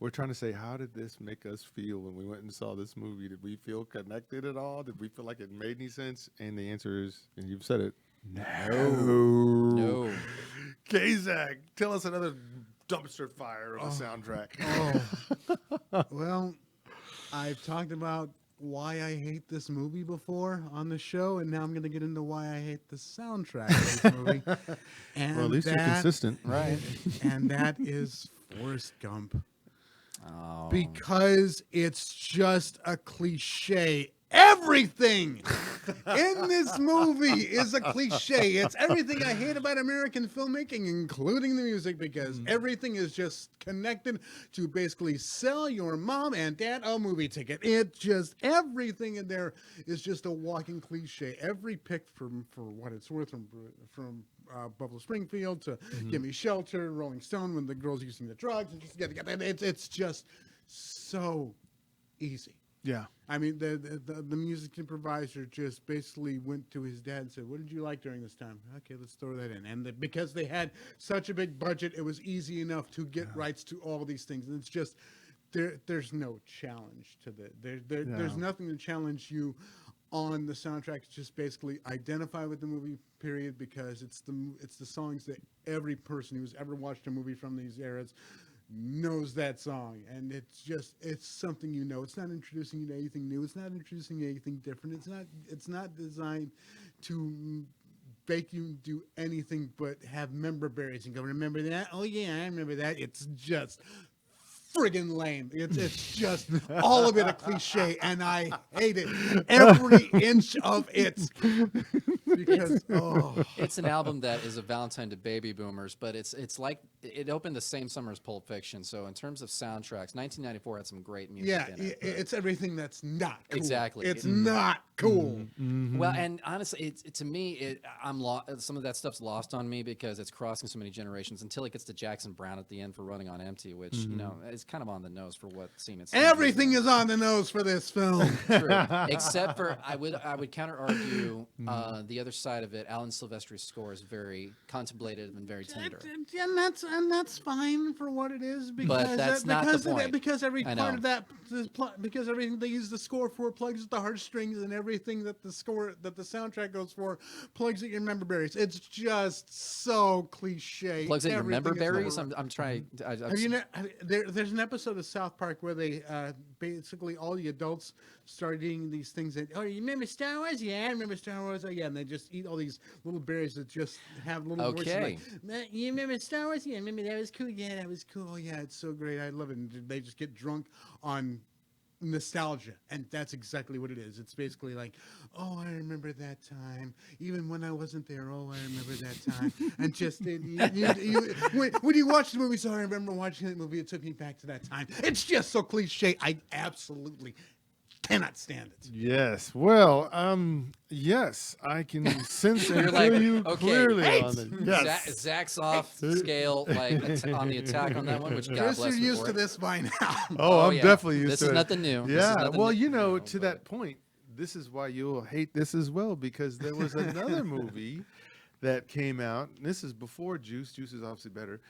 we're trying to say, how did this make us feel when we went and saw this movie? Did we feel connected at all? Did we feel like it made any sense? And the answer is, and you've said it, no. Kazak, tell us another dumpster fire of a soundtrack. Well, I've talked about why I hate this movie before on the show, and now I'm going to get into why I hate the soundtrack of this movie. And well, at least you're consistent. Right. And that is Forrest Gump. Oh. Because it's just a cliche. Everything in this movie is a cliche. It's everything I hate about American filmmaking, including the music, because everything is just connected to basically sell your mom and dad a movie ticket. It just, everything in there is just a walking cliche. Every pick for what it's worth from Buffalo Springfield to Gimme Shelter, Rolling Stone, when the girl's using the drugs, and just it's just so easy. Yeah. I mean, the music improviser just basically went to his dad and said, what did you like during this time? Okay, let's throw that in. And because they had such a big budget, it was easy enough to get rights to all these things. And it's just, there's no challenge to that. There's nothing to challenge you on the soundtrack. It's just basically identify with the movie, period, because it's the songs that every person who's ever watched a movie from these eras knows that song, and it's something you know. It's not introducing you to anything new. It's not introducing you to anything different. It's not designed to make you do anything but have member berries and go, remember that? Oh yeah, I remember that. It's just friggin' lame. It's just all of it a cliche, and I hate it, every inch of it. Because it's an album that is a Valentine to baby boomers, but it's like it opened the same summer as Pulp Fiction. So in terms of soundtracks, 1994 had some great music. Yeah, in it, it's everything that's not cool. Exactly. It's not cool. Well, and honestly, to me, some of that stuff's lost on me because it's crossing so many generations until it gets to Jackson Browne at the end for Running on Empty, which you know is kind of on the nose for what scene it's. Everything is on the nose for this film. True, except for I would counter argue the other side of it. Alan Silvestri's score is very contemplative and very tender. And that's fine for what it is, because but that's not the point. Because every part of that, because everything they use the score for plugs at the heartstrings, and everything that the soundtrack goes for plugs at your member berries. It's just so cliche. Plugs at your member berries. I'm trying. There's an episode of South Park where they basically all the adults started eating these things that, oh, you remember Star Wars? Yeah, I remember Star Wars. Oh yeah, and they just eat all these little berries that just have little voices like, you remember Star Wars? Yeah, remember that was cool. Yeah, that was cool. Oh yeah, it's so great. I love it. And they just get drunk on nostalgia, and that's exactly what it is. It's basically like, oh, I remember that time, even when I wasn't there. Oh, I remember that time. And just when you watch the movie, so I remember watching that movie, it took me back to that time. It's just so cliche. I absolutely cannot stand it. Yes. Well, yes, I can sense and You're feel like, you okay, clearly hate. on the yes. Zach's off scale, like on the attack on that one, which God Chris, bless you're him used for to it. this by now. Oh, I'm yeah. definitely used This to is it. nothing new. This is Yeah. nothing Well, new, you know, but- to that point, this is why you'll hate this as well, because there was another movie that came out. And this is before Juice. Juice is obviously better.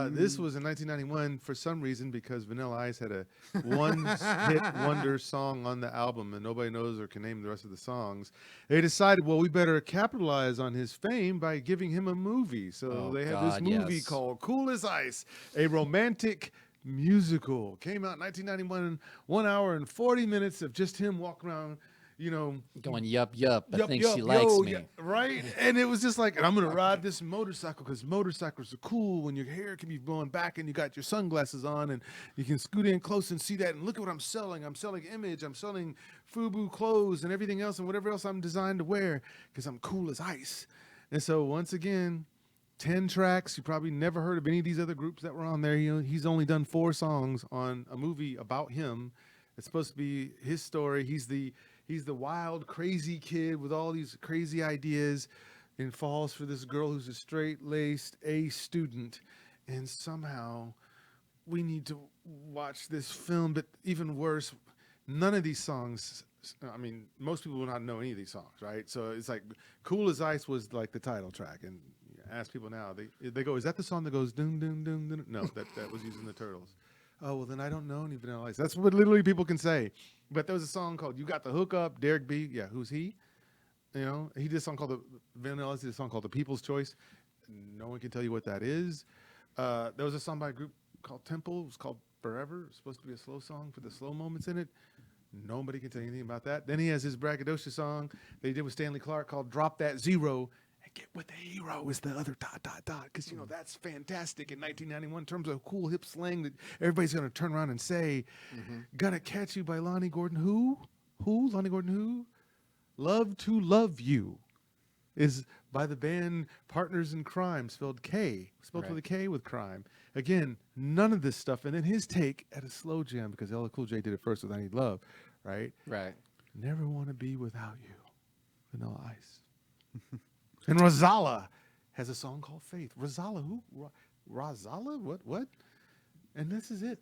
This was in 1991 for some reason because Vanilla Ice had a one-hit wonder song on the album, and nobody knows or can name the rest of the songs. They decided, well, we better capitalize on his fame by giving him a movie. So Oh, they had this God, movie yes. called Cool as Ice, a romantic musical. Came out in 1991, 1 hour and 40 minutes of just him walking around, you know, Going, yup, I yup, think yup, she likes yo, me. yeah, right? And it was just like, and I'm gonna ride this motorcycle because motorcycles are cool when your hair can be blowing back and you got your sunglasses on and you can scoot in close and see that. And look at what I'm selling. I'm selling image. I'm selling FUBU clothes and everything else and whatever else I'm designed to wear because I'm cool as ice. And so once again, 10 tracks. You probably never heard of any of these other groups that were on there. You know, he's only done 4 songs on a movie about him. It's supposed to be his story. He's the wild, crazy kid with all these crazy ideas and falls for this girl who's a straight-laced A student. And somehow we need to watch this film, but even worse, none of these songs, I mean, most people will not know any of these songs, right? So it's like Cool as Ice was like the title track. And ask people now, they go, is that the song that goes doom, doom, doom, doom? No, that was using the Turtles. Oh, well, then I don't know any Vanilla Ice. That's what literally people can say. But there was a song called You Got the Hookup, Derek B. Yeah, who's he? You know, he did a song called Vanilla Ice did a song called The People's Choice. No one can tell you what that is. There was a song by a group called Temple. It was called Forever. It's supposed to be a slow song for the slow moments in it. Nobody can tell you anything about that. Then he has his braggadocious song they did with Stanley Clark called Drop That Zero. Get with the hero is the other ... because you know that's fantastic in 1991 in terms of cool hip slang that everybody's gonna turn around and say. Gonna Catch You by Lonnie Gordon. Who Lonnie Gordon? Who Love to Love You is by the band Partners in Crime, spelled with a K with crime. Again, none of this stuff. And then his take at a slow jam, because LL Cool J did it first with I Need Love, right? Never Want to Be Without You, Vanilla Ice. And Rosala has a song called Faith. Rosala, who? Rosala? What? And this is it.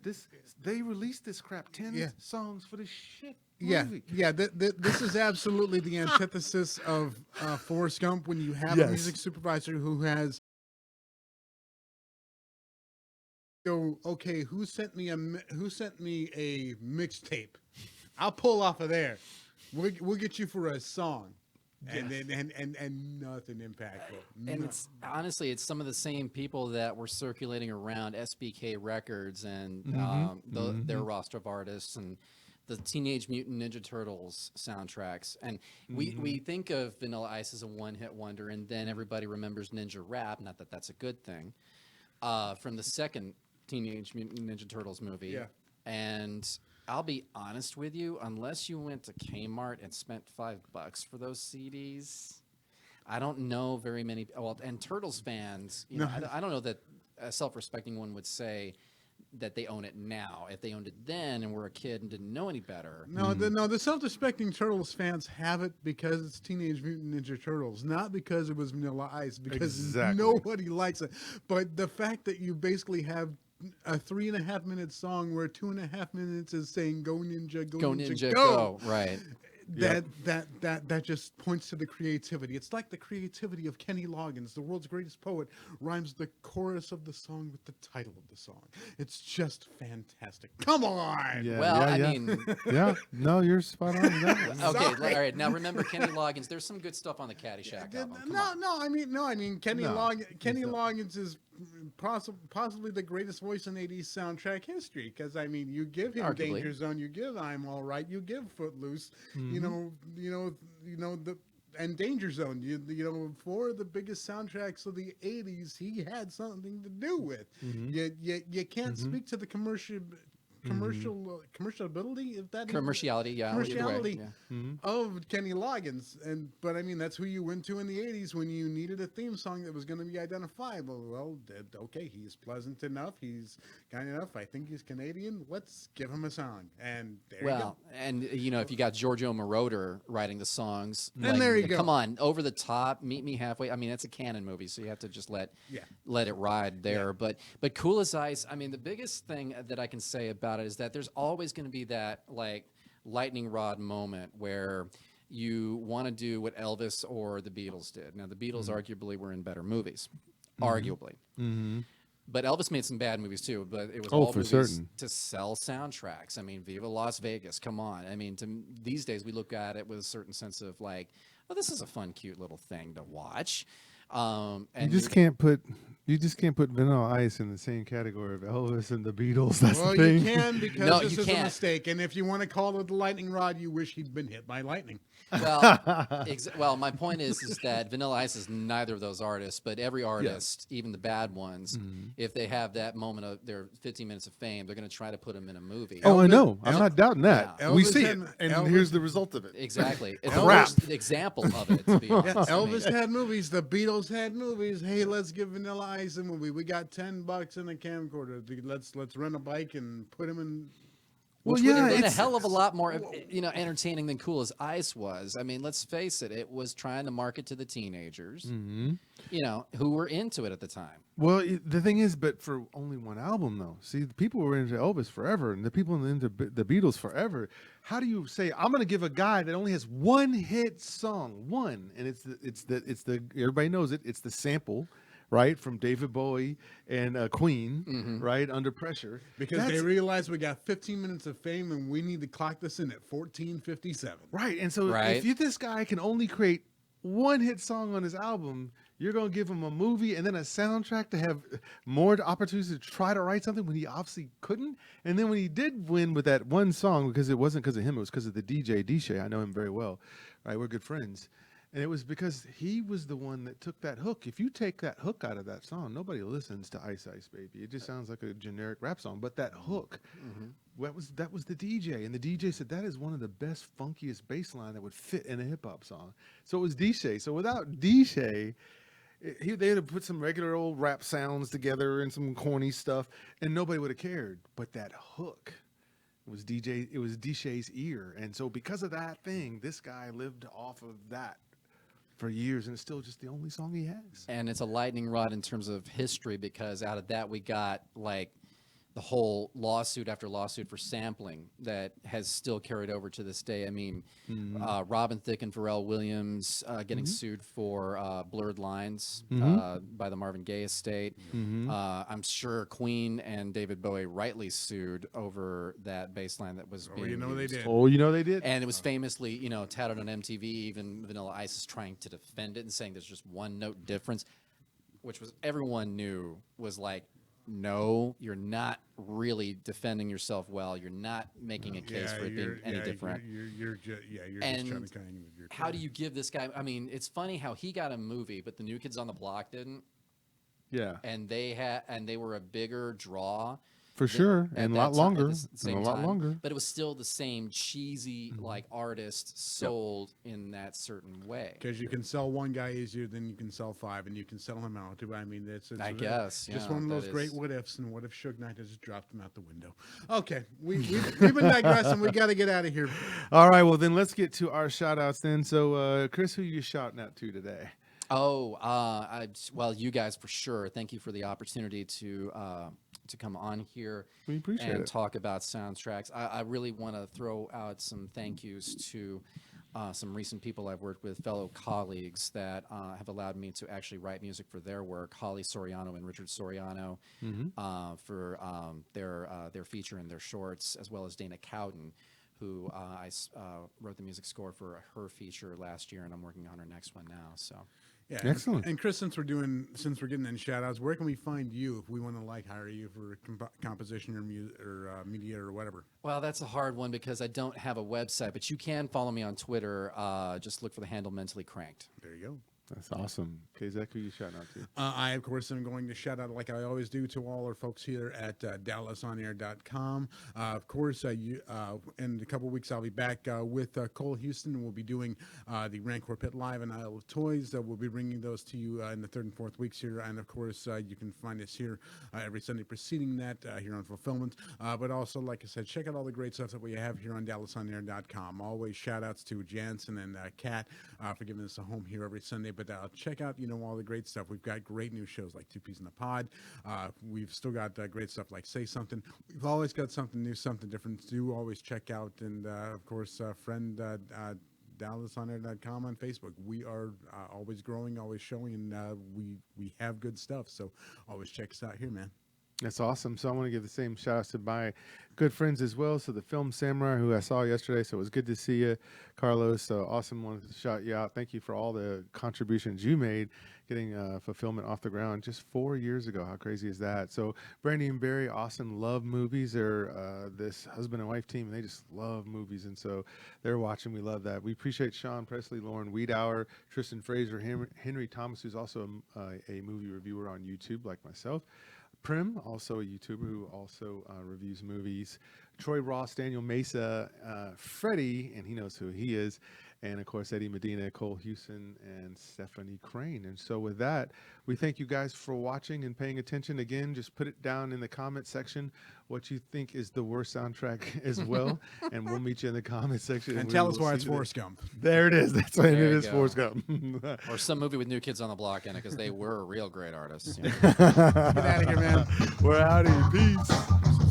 They released this crap, 10 songs for this shit movie. This is absolutely the antithesis of Forrest Gump when you have a music supervisor who has go, okay, who sent me a mixtape? I'll pull off of there. We'll get you for a song. And nothing impactful. And it's honestly, it's some of the same people that were circulating around SBK Records and their roster of artists and the Teenage Mutant Ninja Turtles soundtracks. And we think of Vanilla Ice as a one-hit wonder, and then everybody remembers Ninja Rap. Not that that's a good thing. From the second Teenage Mutant Ninja Turtles movie. Yeah. And I'll be honest with you, unless you went to Kmart and spent $5 for those CDs, I don't know very many. Well, and Turtles fans, you know, I don't know that a self-respecting one would say that they own it now. If they owned it then and were a kid and didn't know any better. The self-respecting Turtles fans have it because it's Teenage Mutant Ninja Turtles, not because it was Vanilla Ice, because nobody likes it. But the fact that you basically have a 3.5 minute song where 2.5 minutes is saying "Go Ninja, go Ninja, go!" Right. That just points to the creativity. It's like the creativity of Kenny Loggins, the world's greatest poet, rhymes the chorus of the song with the title of the song. It's just fantastic. Come on. I mean, no, you're spot on with that one. Okay, all right. Now remember Kenny Loggins. There's some good stuff on the Caddyshack album. I mean Kenny Loggins is possibly the greatest voice in 80s soundtrack history, because I mean, you give him Arguably. Danger Zone, you give I'm All Right, you give Footloose, you know and Danger Zone, you know, 4 of the biggest soundtracks of the 80s he had something to do with. You can't speak to the commercialability, if that Commerciality, yeah. either way, commerciality yeah. of Kenny Loggins. But I mean, that's who you went to in the '80s when you needed a theme song that was going to be identifiable. Well, okay, he's pleasant enough, he's kind enough. I think he's Canadian. Let's give him a song, and there you go. And if you got Giorgio Moroder writing the songs, And there you go. Come on, Over the Top, Meet Me Halfway. I mean, it's a canon movie, so you have to just let it ride there. Yeah. But Cool as Ice. I mean, the biggest thing that I can say about it is that there's always going to be that like lightning rod moment where you want to do what Elvis or the Beatles did. Now, the Beatles arguably were in better movies, arguably. But Elvis made some bad movies too. But it was all for movies certain. to sell soundtracks. I mean, Viva Las Vegas. Come on. I mean, these days we look at it with a certain sense of like, oh, this is a fun, cute little thing to watch. And you just can't put Vanilla Ice in the same category of Elvis and the Beatles. That's Well, the thing. you can because No, this you is can't. a mistake. And if you want to call it the lightning rod, you wish he'd been hit by lightning. Well, my point is that Vanilla Ice is neither of those artists, but every artist, even the bad ones, if they have that moment of their 15 minutes of fame, they're going to try to put them in a movie. Oh, I know. I'm not doubting that. Yeah. We Elvis see had- it, and Elvis- here's the result of it. Exactly. It's A the rap. worst example of it, to be honest. Elvis had movies. The Beatles had movies. Hey, let's give Vanilla Ice a movie. We got $10 in a camcorder. Let's rent a bike and put him in. Which Well, would have yeah, been a it's- hell of a lot more, entertaining than Cool as Ice was. I mean, let's face it; it was trying to market to the teenagers, who were into it at the time. Well, the thing is, but for only one album, though. See, the people were into Elvis forever, and the people into the Beatles forever. How do you say I'm going to give a guy that only has one hit song, one, and it's the everybody knows it. It's the sample, right, from David Bowie and Queen, right, Under Pressure, Because they realized we got 15 minutes of fame and we need to clock this in at 14:57. right. And so Right. if this guy can only create one hit song on his album, you're going to give him a movie and then a soundtrack to have more opportunities to try to write something when he obviously couldn't. And then when he did win with that one song, because it wasn't because of him, it was because of the DJ, Dishay. I know him very well, right? We're good friends. And it was because he was the one that took that hook. If you take that hook out of that song, nobody listens to Ice Ice Baby. It just sounds like a generic rap song. But that hook, that was the DJ. And the DJ said that is one of the best, funkiest bass line that would fit in a hip-hop song. So it was Dishay. So without Dishay, they had put some regular old rap sounds together and some corny stuff, and nobody would have cared. But that hook was Dishay's ear. And so because of that thing, this guy lived off of that for years, and it's still just the only song he has. And it's a lightning rod in terms of history, because out of that we got like the whole lawsuit after lawsuit for sampling that has still carried over to this day. I mean, Robin Thicke and Pharrell Williams getting sued for blurred lines by the Marvin Gaye estate. I'm sure Queen and David Bowie rightly sued over that bass line that was being They used. did. Oh, you know they did. And it was famously, touted on MTV. Even Vanilla Ice is trying to defend it and saying there's just one note difference, which was everyone knew was like, no, you're not really defending yourself well. You're not making a case for it being any different. You're just And trying to kind of. how do you give this guy? I mean, it's funny how he got a movie, but the New Kids on the Block didn't, Yeah, and they were a bigger draw. for sure, at and a that lot ti- longer, at the same and a lot time. longer. But it was still the same cheesy like artist sold in that certain way. Because you can sell one guy easier than you can sell five, and you can sell him out. I mean, it's I guess, just yeah, one of those that great is- what ifs. And what if Suge Knight has just dropped him out the window? Okay, we've been digressing. We got to get out of here. All right, well then let's get to our shout outs then. So Chris, who you shouting out to today? Well, you guys for sure. Thank you for the opportunity to come on here We appreciate and it. talk about soundtracks. I really want to throw out some thank yous to some recent people I've worked with, fellow colleagues that have allowed me to actually write music for their work. Holly Soriano and Richard Soriano for their feature and their shorts, as well as Dana Cowden, who I wrote the music score for her feature last year, and I'm working on her next one now. So. Yeah, Excellent. And Chris, since we're getting in shout outs, where can we find you if we want to hire you for composition or media or whatever? Well, that's a hard one because I don't have a website, but you can follow me on Twitter. Just look for the handle Mentally Cranked. There you go. That's awesome. Okay, Zach, who you shouting out to? I, of course, am going to shout out, like I always do, to all our folks here at DallasOnAir.com. Of course, in a couple of weeks, I'll be back with Cole Houston, and we'll be doing the Rancor Pit Live and Isle of Toys. We'll be bringing those to you in the 3rd and 4th weeks here. And, of course, you can find us here every Sunday preceding that here on fulFILMment. But also, like I said, check out all the great stuff that we have here on DallasOnAir.com. Always shout-outs to Jansen and Kat for giving us a home here every Sunday. But check out, all the great stuff. We've got great new shows like Two Peas in a Pod. We've still got great stuff like Say Something. We've always got something new, something different. Do always check out. And, of course, friend DallasOnAir.com on Facebook. We are always growing, always showing, and we have good stuff. So always check us out here, man. That's awesome. So I want to give the same shout outs to my good friends as well. So the Film Samurai, who I saw yesterday. So it was good to see you, Carlos. So awesome. Wanted to shout you out. Thank you for all the contributions you made getting fulFILMment off the ground just 4 years ago. How crazy is that? So Brandy and Barry, Austin, love movies. They're this husband and wife team, and they just love movies. And so they're watching. We love that. We appreciate Sean Presley, Lauren Wiedauer, Tristan Fraser, Henry Thomas, who's also a movie reviewer on YouTube like myself. Prim, also a YouTuber who also reviews movies. Troy Ross, Daniel Mesa, Freddie, and he knows who he is. And, of course, Eddie Medina, Cole Houston, and Stephanie Crane. And so with that, we thank you guys for watching and paying attention. Again, just put it down in the comment section what you think is the worst soundtrack as well. And we'll meet you in the comment section. And tell us why it's Forrest Gump. There it is. That's why it is go. Forrest Gump. Or some movie with New Kids on the Block in it, because they were real great artists. Get out of here, man. We're out of here. Peace.